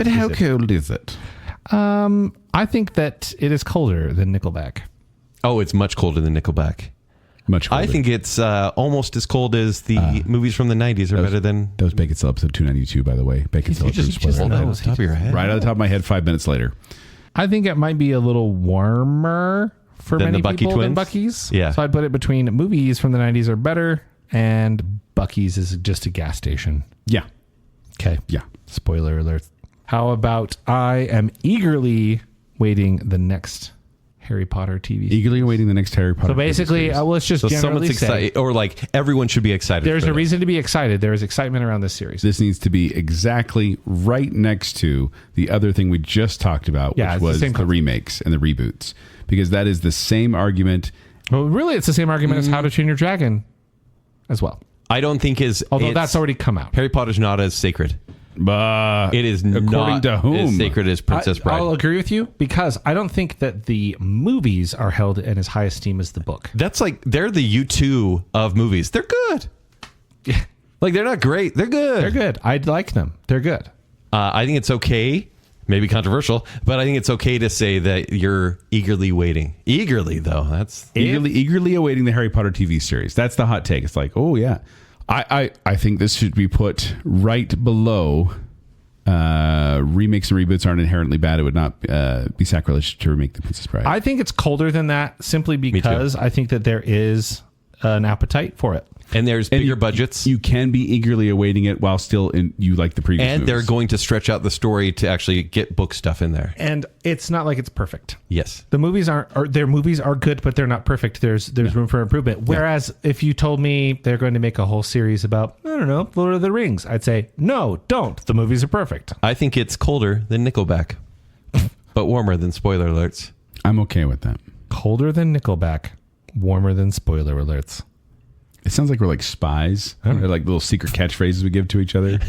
how cold is it? I think that it is colder than Nickelback. Oh, it's much colder than Nickelback. Much colder. I think it's almost as cold as the movies from the 90s are better than... That was Baconsale episode 292, by the way. Baconsale You just spoiler. know that off the top of your head. Right on the top of my head, 5 minutes later. I think it might be a little warmer for Than many the Buc-ee people than twins? Buc-ee's. Yeah. So I'd put it between movies from the 90s are better and Buc-ee's is just a gas station. Yeah. Okay. Yeah. Spoiler alert. How about I am eagerly waiting the next Harry Potter TV series. Eagerly awaiting the next Harry Potter. So basically, let's just So generally someone's say excited, or like everyone should be excited. there's for a this. reason to be excited. There is excitement around this series. This needs to be exactly right next to the other thing we just talked about, Yeah, which it's the was same the concept. remakes and the reboots. Because that is the same argument. Well, really, it's the same argument as How to Train Your Dragon as well. I don't think Although that's already come out. Harry Potter's not as sacred. It is according not to whom? as sacred as Princess Bride. I'll agree with you because I don't think that the movies are held in as high esteem as the book. That's like they're the U2 of movies. They're good. Like they're not great. They're good. They're good. I like them. They're good. I think it's okay. Maybe controversial, but I think it's okay to say that you're eagerly waiting. Eagerly, though. That's Eagerly awaiting the Harry Potter TV series. That's the hot take. It's like, oh yeah. I think this should be put right below remakes and reboots aren't inherently bad. It would not be sacrilege to remake The Princess Bride. I think it's colder than that simply because I think that there is an appetite for it. and there's bigger budgets. You can be eagerly awaiting it while still you like the previous And movies. they're going to stretch out the story to actually get book stuff in there. And it's not like it's perfect. Yes. The movies their movies are good, but they're not perfect. There's room for improvement. Whereas if you told me they're going to make a whole series about, I don't know, Lord of the Rings, I'd say, no, don't. The movies are perfect. I think it's colder than Nickelback, but warmer than spoiler alerts. I'm okay with that. Colder than Nickelback, warmer than spoiler alerts. It sounds like we're like spies. They're like little secret catchphrases we give to each other.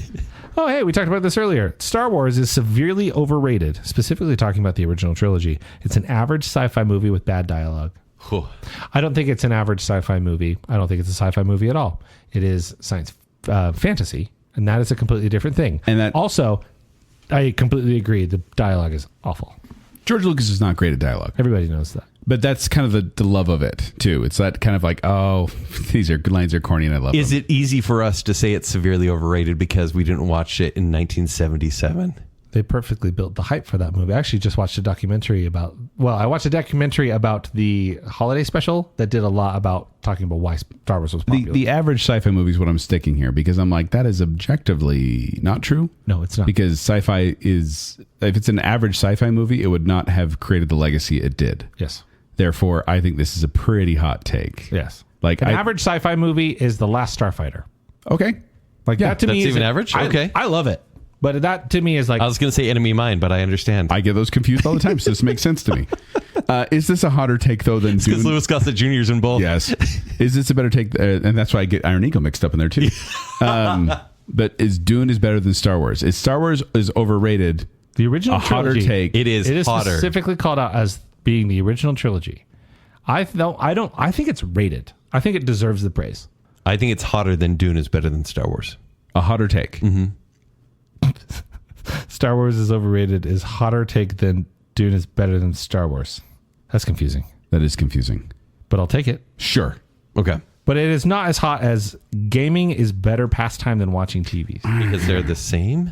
Oh, hey, we talked about this earlier. Star Wars is severely overrated, specifically talking about the original trilogy. It's an average sci-fi movie with bad dialogue. Whew. I don't think it's an average sci-fi movie. I don't think it's a sci-fi movie at all. It is science fantasy, and that is a completely different thing. And that also, I completely agree. The dialogue is awful. George Lucas is not great at dialogue. Everybody knows that. But that's kind of the love of it, too. It's that kind of like, oh, these lines are corny and I love Is them. it easy for us to say it's severely overrated because we didn't watch it in 1977? They perfectly built the hype for that movie. I actually just watched a documentary about the holiday special that did a lot about talking about why Star Wars was popular. The average sci-fi movie is what I'm sticking here because I'm like, that is objectively not true. No, it's not. Because sci-fi is, if it's an average sci-fi movie, it would not have created the legacy it did. Yes. Therefore, I think this is a pretty hot take. Yes. Like An average sci-fi movie is The Last Starfighter. Okay. Like that to me That's is even average? Okay. I love it. But that to me is like I was going to say Enemy Mine, but I understand. I get those confused all the time, so this makes sense to me. Is this a hotter take, though, than Because Dune? Louis Gossett Jr.'s in both. Yes. Is this a better take? And that's why I get Iron Eagle mixed up in there, too. But is Dune is better than Star Wars? Is Star Wars is overrated? the original A hotter trilogy, take. It is hotter. specifically called out as being the original trilogy. I think it's rated. I think it deserves the praise. I think it's hotter than Dune is better than Star Wars. A hotter take. Star Wars is overrated is hotter take than Dune is better than Star Wars. That's confusing, That is confusing. but I'll take it. Sure. Okay. But it is not as hot as gaming is better pastime than watching TV. Because they're the same?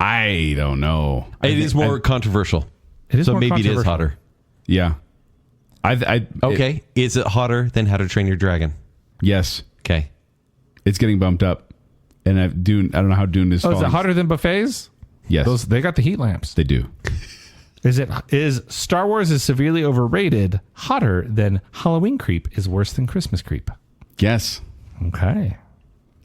I don't know. It is more controversial. It is so more maybe it is controversial. hotter. Yeah. Okay. Is it hotter than How to Train Your Dragon? Yes. Okay. It's getting bumped up. And Dune, I don't know how Dune is. Oh, is it falling. hotter than buffets? Yes. They got the heat lamps. They do. Is Star Wars is severely overrated hotter than Halloween Creep is worse than Christmas Creep? Yes. Okay.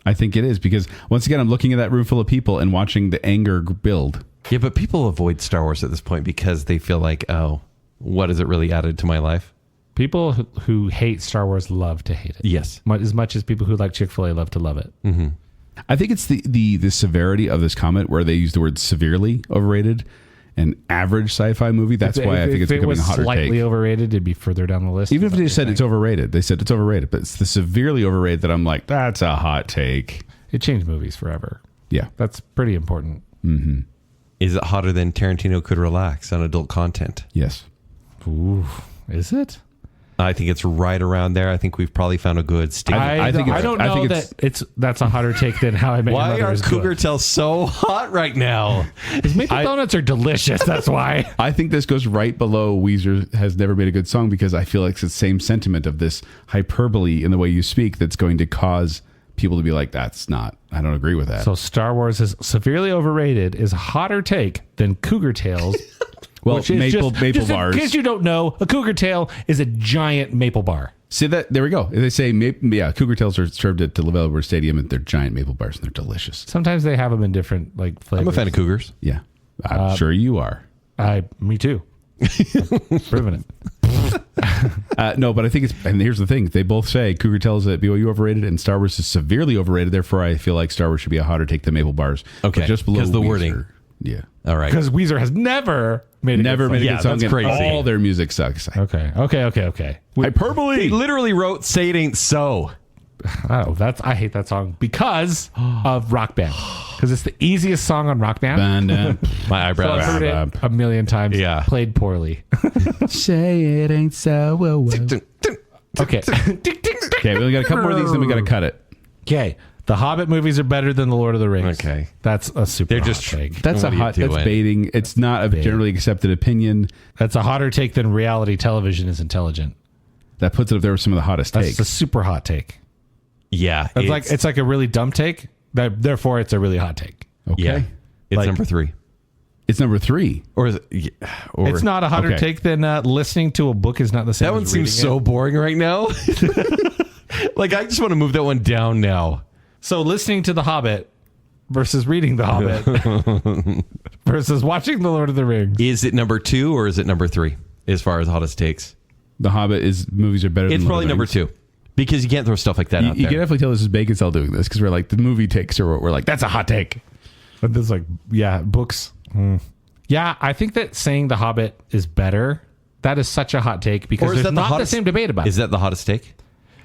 I think it is because once again, I'm looking at that room full of people and watching the anger build. Yeah, but people avoid Star Wars at this point because they feel like, oh, what has it really added to my life? People who hate Star Wars love to hate it. Yes. As much as people who like Chick-fil-A love to love it. Mm-hmm. I think it's the severity of this comment where they use the word severely overrated. An average sci-fi movie. That's why I think it's becoming a hotter slightly take. overrated, it'd be further down the list. Even if they just said it's overrated, they said it's overrated, but it's the severely overrated that I'm like, that's a hot take. It changed movies forever. Yeah. That's pretty important. Is it hotter than Tarantino could relax on adult content? Yes. Ooh, is it? I think it's right around there. I think we've probably found a good stick. I think I don't know that's a hotter take than How I Met Your Why Mother are is Cougar good. Tails so hot right now? Because maple donuts are delicious. That's why. I think this goes right below Weezer has never made a good song because I feel like it's the same sentiment of this hyperbole in the way you speak that's going to cause people to be like, I don't agree with that. So Star Wars is severely overrated is a hotter take than Cougar Tails. Well, which is maple bars. In case you don't know, a Cougar Tail is a giant maple bar. See that? There we go. They say, Cougar Tails are served at the LaVelle Stadium and they're giant maple bars and they're delicious. Sometimes they have them in different flavors. I'm a fan of Cougars. Yeah. I'm sure you are. Me too. Proven it. No, but I think and here's the thing. They both say Cougar Tails at BYU overrated and Star Wars is severely overrated. Therefore, I feel like Star Wars should be a hotter take than maple bars. Okay. But just below Because the Weezer. wording. Yeah. All right. Because Weezer has never made a good made a good song. that's and crazy. All their music sucks. Okay. Hyperbole. He literally wrote "Say It Ain't So." Oh, I hate that song because of Rock Band. Because it's the easiest song on Rock Band. My So eyebrows. I've heard it a million times. Yeah. Played poorly. Say it ain't so. Okay. Okay, we only got a couple more of these, then we got to cut it. Okay. The Hobbit movies are better than the Lord of the Rings. Okay. That's a super They're hot just take. That's What are you that's doing? baiting. It's not a generally accepted opinion. That's a hotter take than reality television is intelligent. That puts it up there with some of the hottest That's takes. a super hot take. Yeah. It's like a really dumb take. Therefore, it's a really hot take. Okay. Yeah. It's Like- number 3. It's number 3. Or is it? Yeah, or, It's not a hotter okay. take than listening to a book is not the same. That one as seems reading so it. boring right now. Like, I just want to move that one down now. So listening to The Hobbit versus reading The Hobbit versus watching The Lord of the Rings. Is it number 2 or is it number 3 as far as hottest takes? The Hobbit movies are better than It's Lord probably of the number Rings. 2 because you can't throw stuff like that out You there. can definitely tell this is Baconsale doing this because we're like, the movie takes are what we're like, that's a hot take. But there's like, books. Yeah, I think that saying The Hobbit is better, that is such a hot take because Or is there's that not the same debate about Is it. that the hottest take?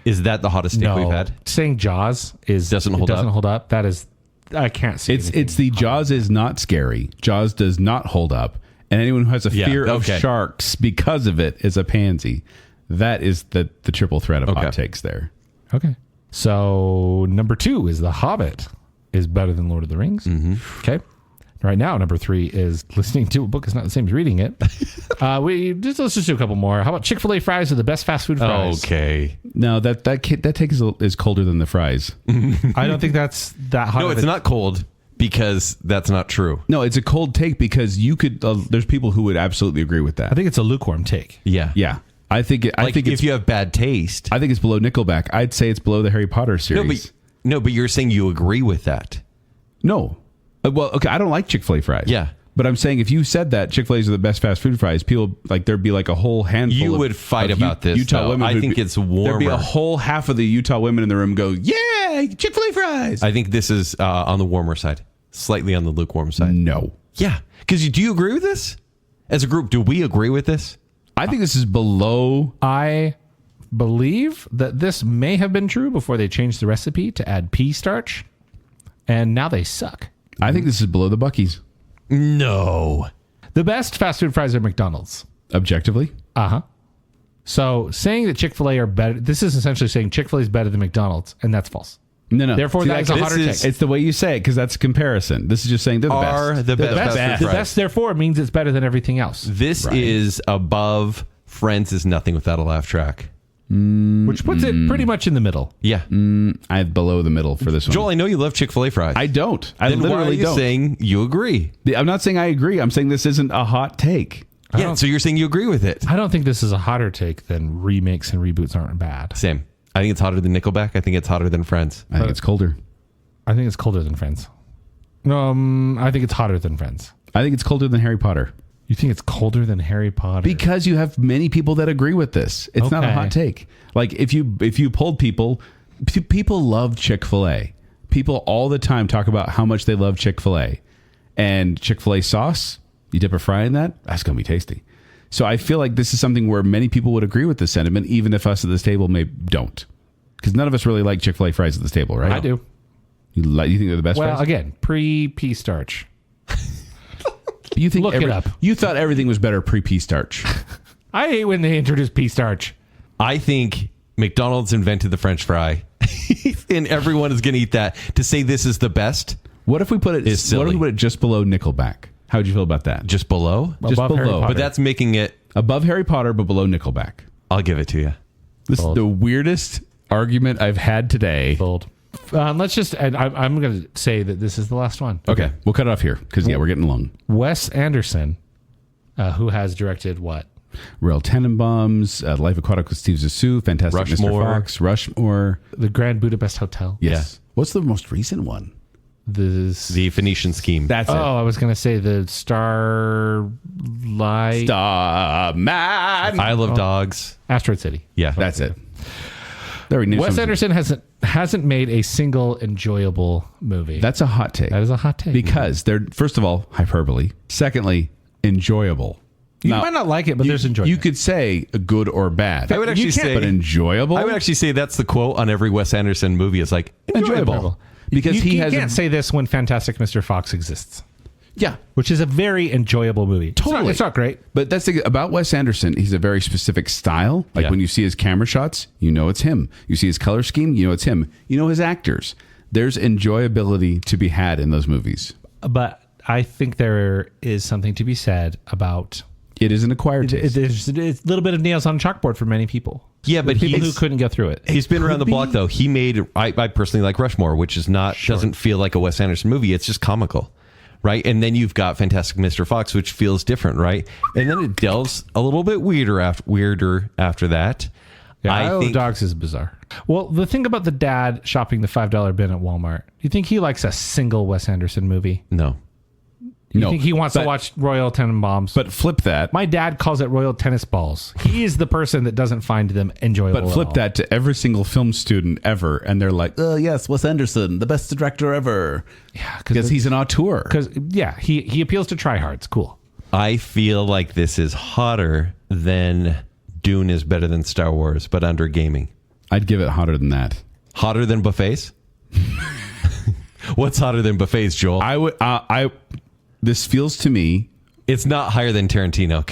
Is that the hottest take we've had? Saying Jaws Doesn't hold up. That is, I can't see It's the Jaws is not scary. Jaws does not hold up. And anyone who has a fear of okay. sharks because of it is a pansy. That is the triple threat of hot takes there. Okay. So number 2 is The Hobbit is better than Lord of the Rings. Mm-hmm. Okay. Right now, number 3 is listening to a book is not the same as reading it. Let's just do a couple more. How about Chick-fil-A fries are the best fast food fries? Okay. No, that take is colder than the fries. I don't think that's that hot. No, it's not cold because that's not true. No, it's a cold take because you could. There's people who would absolutely agree with that. I think it's a lukewarm take. Yeah. Yeah, I think If it's. you have bad taste. I think it's below Nickelback. I'd say it's below the Harry Potter series. No, but you're saying you agree with that. No. Well, okay, I don't like Chick-fil-A fries. Yeah. But I'm saying if you said that Chick-fil-A's are the best fast food fries, people like there'd be like a whole handful. You would fight about this, Utah though. women. I who'd think be- it's There'd be a warmer. whole half of the Utah women in the room go, yeah, Chick-fil-A fries. I think this is on the warmer side, slightly on the lukewarm side. No, Yeah. Because do you agree with this? As a group, do we agree with this? I think this is below. I believe that this may have been true before they changed the recipe to add pea starch, and now they suck. I think this is below the Buc-ee's. No. The best fast food fries are McDonald's. Objectively. Uh-huh. So saying that Chick-fil-A are better, this is essentially saying Chick-fil-A is better than McDonald's, and that's false. No. Therefore, See, that is a hotter take. It's the way you say it because that's a comparison. This is just saying they're the Are best. the They're best fast food The fries. best, therefore, means it's better than everything else. This is above Friends is Nothing Without a Laugh Track. Which puts it pretty much in the middle. Yeah. I have below the middle for this one. Joel, I know you love Chick-fil-A fries. I don't. I then why are literally you don't. saying you agree? I'm not saying I agree. I'm saying this isn't a hot take. Yeah, so you're saying you agree with it. I don't think this is a hotter take than remakes and reboots aren't bad. Same. I think it's hotter than Nickelback. I think it's hotter than Friends. I think it's colder. I think it's colder than Friends. I think it's hotter than Friends. I think it's colder than Harry Potter. You think it's colder than Harry Potter? Because you have many people that agree with this. It's not a Okay. hot take. Like if you polled people love Chick-fil-A. People all the time talk about how much they love Chick-fil-A. And Chick-fil-A sauce, you dip a fry in that, that's going to be tasty. So I feel like this is something where many people would agree with this sentiment, even if us at this table don't. Because none of us really like Chick-fil-A fries at this table, right? I do. You think they're the best Well, fries? again, pre-pea starch. You think look it up. You thought everything was better pre-pea starch. I hate when they introduce pea starch. I think McDonald's invented the French fry, and everyone is going to eat that. To say this is the best, What if we put it? Is silly. What if we put it just below Nickelback? How would you feel about that? just below. Just Above Harry below. Potter. But that's making it. Above Harry Potter, but below Nickelback. I'll give it to you. This Bold. is the weirdest argument I've had today. Bold. Let's just, and I'm going to say that this is the last one. Okay, we'll cut it off here because we're getting long. Wes Anderson, who has directed what? Royal Tenenbaums, Life Aquatic with Steve Zissou, Fantastic Rushmore. Mr. Fox, Rushmore. The Grand Budapest Hotel. Yes. What's the most recent one? The Phoenician Scheme. That's I was going to say the Starlight. Man. Isle of Dogs. Asteroid City. Yeah, That's it. There we go. Wes Anderson hasn't made a single enjoyable movie. That's a hot take. That is a hot take. Because they're, first of all, hyperbole. Secondly, enjoyable. you Now, might not like it, but there's enjoyment. You could say good or bad. I would actually say, but enjoyable. I would actually say that's the quote on every Wes Anderson movie. It's like enjoyable. Because you has can't say this when Fantastic Mr. Fox exists, yeah. which is a very enjoyable movie. Totally. It's not great. But that's about Wes Anderson. He's a very specific style. Like Yeah. when you see his camera shots, you know it's him. You see his color scheme, you know it's him. You know his actors. There's enjoyability to be had in those movies. But I think there is something to be said about It is an acquired taste. there's a little bit of nails on a chalkboard for many people. Yeah, but people who he's- couldn't get through it. He's been around the block though. He made. I personally like Rushmore, which is not doesn't feel like a Wes Anderson movie. It's just comical, right? And then you've got Fantastic Mr. Fox, which feels different, right? And then it delves a little bit weirder after that. Yeah, I Isle of think Dogs is bizarre. Well, the thing about the dad shopping the $5 bin at Walmart, do you think he likes a single Wes Anderson movie? no. You No, think he wants to but- watch Royal Tenenbaums? But flip that. My dad calls it Royal Tennis Balls. He is the person that doesn't find them enjoyable. But at flip all. that to every single film student ever, and they're like, "Oh yes, Wes Anderson, the best director ever." Yeah, Because he's an auteur. Because he appeals to tryhards. Cool. I feel like this is hotter than Dune is better than Star Wars, but under gaming. I'd give it hotter than that. Hotter than buffets? What's hotter than buffets, Joel? I would. This feels to me. It's not higher than Tarantino.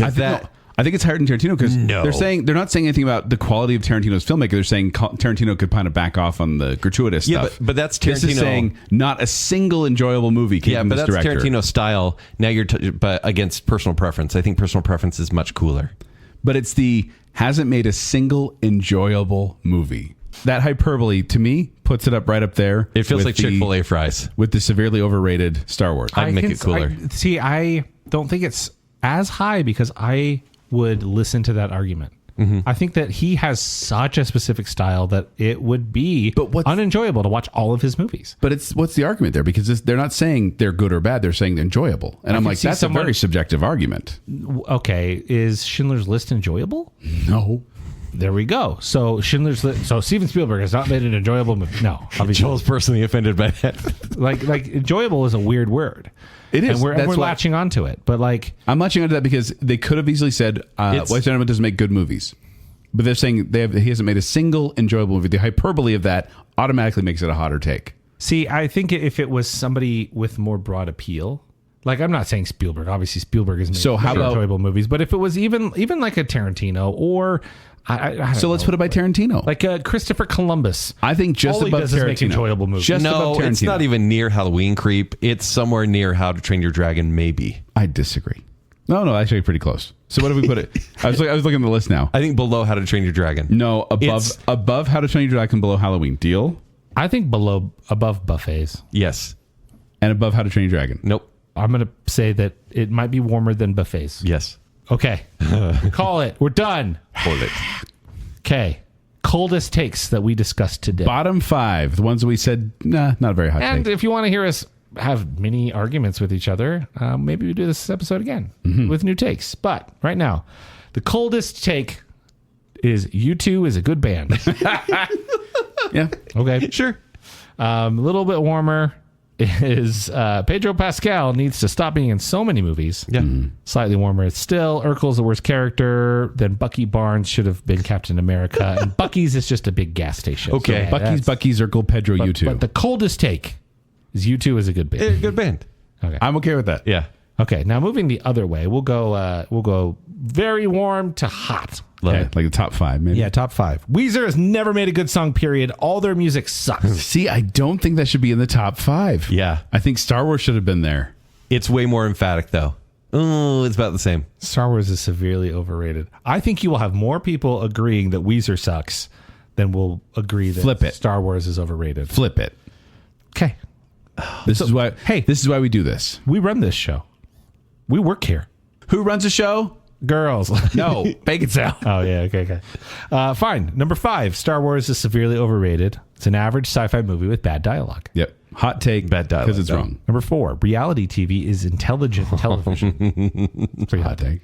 I think it's higher than Tarantino because No. they're not saying anything about the quality of Tarantino's filmmaker. They're saying Tarantino could kind of back off on the gratuitous Yeah, stuff. but that's This is Tarantino. saying not a single enjoyable movie came Yeah, from but this that's director. Tarantino style. Now but against personal preference. I think personal preference is much cooler. But it's hasn't made a single enjoyable movie. That hyperbole to me puts it up right up there. It feels with like Chick-fil-A fries. with the severely overrated Star Wars. I'd make it cooler. I don't think it's as high because I would listen to that argument. I think that he has such a specific style that it would be unenjoyable to watch all of his movies. But what's the argument there? Because they're not saying they're good or bad. They're saying they're enjoyable. And I'm can like, see that's someone- a very subjective argument. Okay, is Schindler's List enjoyable? No. There we go. So Schindler's List. So Steven Spielberg has not made an enjoyable movie. No, obviously. Joel's personally offended by that. like enjoyable is a weird word. It is. and we're That's why- latching onto it. But like, I'm latching onto that because they could have easily said, Wes Anderson doesn't make good movies. But they're saying he hasn't made a single enjoyable movie. The hyperbole of that automatically makes it a hotter take. See, I think if it was somebody with more broad appeal, like I'm not saying Spielberg. Obviously, Spielberg is making enjoyable movies. But if it was even like a Tarantino or Let's put it by Tarantino, like Christopher Columbus. I think just all above he does is make Tarantino. enjoyable movies. Just above Tarantino. It's not even near Halloween Creep. It's somewhere near How to Train Your Dragon, maybe. I disagree. No, actually pretty close. So what do we put it? I was looking at the list now. I think below How to Train Your Dragon. No, above How to Train Your Dragon, below Halloween. Deal? I think above buffets. Yes. And above How to Train Your Dragon. Nope. I'm going to say that it might be warmer than buffets. Yes. Okay. Call it. We're done. Hold it. Okay. Coldest takes that we discussed today. Bottom 5, the ones that we said, nah, not a very hot And take. if you want to hear us have mini arguments with each other, maybe we do this episode again with new takes. But right now, the coldest take is U2 is a good band. Yeah. Okay. Sure. A little bit warmer is Pedro Pascal needs to stop being in so many movies. Yeah. Slightly warmer is still Urkel's the worst character. Then Bucky Barnes should have been Captain America. And Bucky's is just a big gas station. Okay. Bucky's, Urkel, Pedro, U2. But the coldest take is U2 is a good band. Good band. Okay. I'm okay with that. Yeah. Okay. Now moving the other way, we'll go very warm to hot. Okay, like the top 5, maybe. Yeah, top 5. Weezer has never made a good song, period. All their music sucks. See, I don't think that should be in the top 5. Yeah. I think Star Wars should have been there. It's way more emphatic, though. Oh, it's about the same. Star Wars is severely overrated. I think you will have more people agreeing that Weezer sucks than will agree that Flip it. Star Wars is overrated. Flip it. Okay. This is why we do this. We run this show. We work here. Who runs a show? Girls. No, Baconsale. Oh, yeah. Okay. Fine. Number 5. Star Wars is severely overrated. It's an average sci-fi movie with bad dialogue. Yep. Hot take. Bad dialogue, because it's though. wrong. Number 4. Reality TV is intelligent television. Pretty hot take.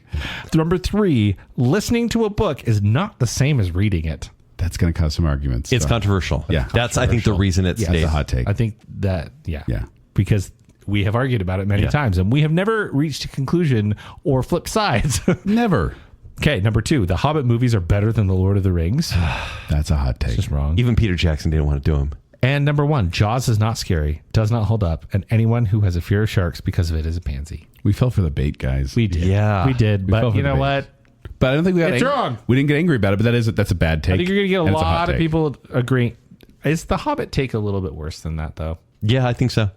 Number 3. Listening to a book is not the same as reading it. That's going to cause some arguments. It's so. controversial. Yeah. That's, I think, the reason it That's stays. a hot take. I think that, yeah. Yeah. Because we have argued about it many times, and we have never reached a conclusion or flipped sides. Never. Okay, number 2. The Hobbit movies are better than The Lord of the Rings. That's a hot take. Just wrong. Even Peter Jackson didn't want to do them. And number 1. Jaws is not scary, does not hold up, and anyone who has a fear of sharks because of it is a pansy. We fell for the bait, guys. We did. Yeah. We did. fell But for you the know bait. what? But I don't think we got It's wrong. We didn't get angry about it, but that's a bad take. I think you're going to get And a it's hot lot of take. people agreeing. Is the Hobbit take a little bit worse than that, though? Yeah, I think so.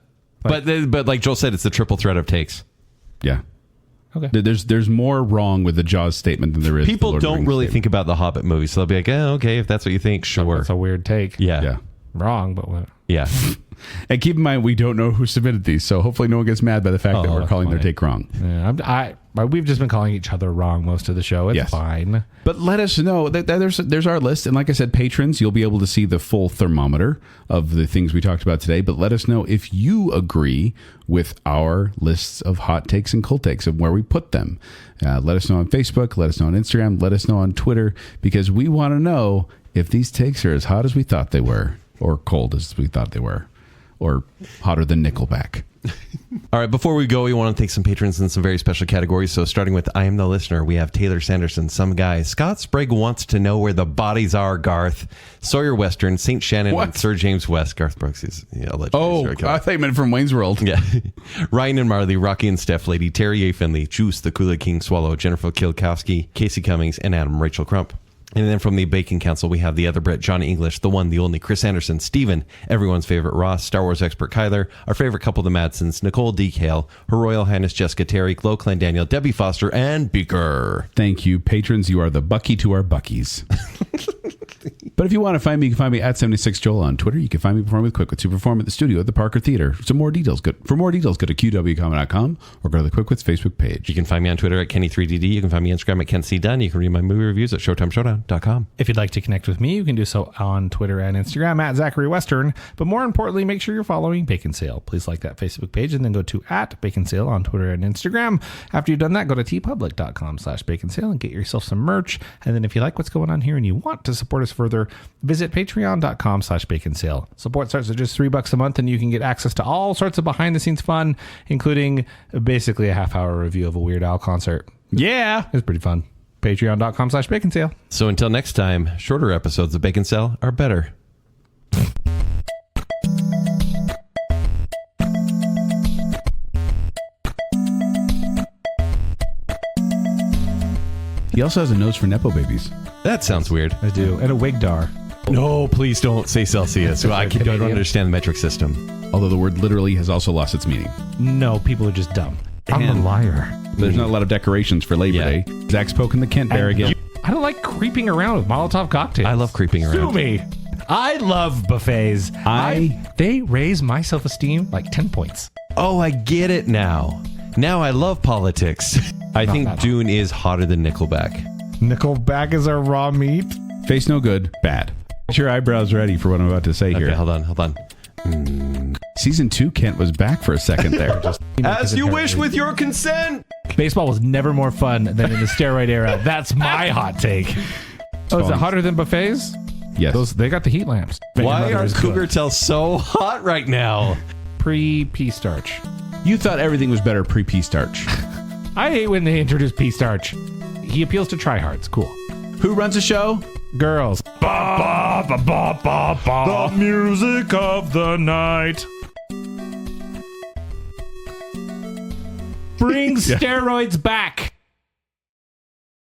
But like Joel said, it's the triple threat of takes. Yeah. Okay. There's more wrong with the Jaws statement than there is. People the Lord of the don't Rings really statement. think about the Hobbit movies, so they'll be like, oh, okay, if that's what you think, sure. That's a weird take. Yeah. Yeah. Wrong, but what? Yeah. And keep in mind, we don't know who submitted these, so hopefully no one gets mad by the fact that we're calling their fine. take wrong. Yeah, we've just been calling each other wrong most of the show. It's Yes. fine. But let us know. There's our list. And like I said, patrons, you'll be able to see the full thermometer of the things we talked about today. But let us know if you agree with our lists of hot takes and cold takes and where we put them. Let us know on Facebook. Let us know on Instagram. Let us know on Twitter, because we want to know if these takes are as hot as we thought they were, or cold as we thought they were, or hotter than Nickelback. All right, before we go, we want to thank some patrons in some very special categories. So starting with I Am the Listener, we have Taylor Sanderson, Some Guy, Scott Sprague Wants to Know Where the Bodies Are, Garth, Sawyer Western, St. Shannon, What? and Sir James West. Garth Brooks is allegedly Oh, serial killer. I thought you meant from Wayne's World. Yeah. Ryan and Marley, Rocky and Steph Lady, Terry A. Finley, Juice, the Kool-Aid King Swallow, Jennifer Kilkowski, Casey Cummings, and Adam Rachel Crump. And then from the Bacon Council, we have the other Brett, Johnny English, the one, the only, Chris Anderson, Steven, everyone's favorite Ross, Star Wars expert Kyler, our favorite couple, the Madsons, Nicole D. Kale, Her Royal Highness Jessica Terry, Glo Clandaniel, Debbie Foster, and Beaker. Thank you, patrons. You are the Bucky to our Buckies. But if you want to find me, you can find me at 76Joel on Twitter. You can find me performing with Quickwits, who perform at the studio at the Parker Theater. For more details, go to qwcomedy.com or go to the Quickwits Facebook page. You can find me on Twitter at Kenny3DD. You can find me on Instagram at KenCDunn. You can read my movie reviews at ShowtimeShowdown.com. If you'd like to connect with me, you can do so on Twitter and Instagram at Zachary Western. But more importantly, make sure you're following Baconsale. Please like that Facebook page and then go to at Baconsale on Twitter and Instagram. After you've done that, go to tpublic.com/Baconsale and get yourself some merch. And then if you like what's going on here and you want to support us further, visit patreon.com/Baconsale. Support starts at just $3 a month and you can get access to all sorts of behind the scenes fun, including basically a half-hour review of a Weird Al concert. Yeah. It's pretty fun. Patreon.com/Baconsale. So until next time, shorter episodes of Baconsale are better. He also has a nose for Nepo babies. That sounds weird. I do. And a Wigdar. No, please don't say Celsius. I don't understand the metric system. Although the word literally has also lost its meaning. No, people are just dumb. I'm a liar. There's not a lot of decorations for Labor Day. Zach's poking the Kent bear again. I don't like creeping around with Molotov cocktails. I love creeping Sue around. me. I love buffets. They raise my self-esteem like 10 points. Oh, I get it now. Now I love politics. I think Dune is hotter than Nickelback. Nickelback is our raw meat. Face no good, bad. Get your eyebrows ready for what I'm about to say here. Okay, hold on. Season 2, Kent was back for a second there. As you wish with your consent. Baseball was never more fun than in the steroid era. That's my hot take. Oh, is it hotter than buffets? Yes. They got the heat lamps. Why are Cougar Tails so hot right now? Pre-pea starch. You thought everything was better pre-pea starch. I hate when they introduce pea starch. He appeals to tryhards. Cool. Who runs the show? Girls. The music of the night. Bring steroids back.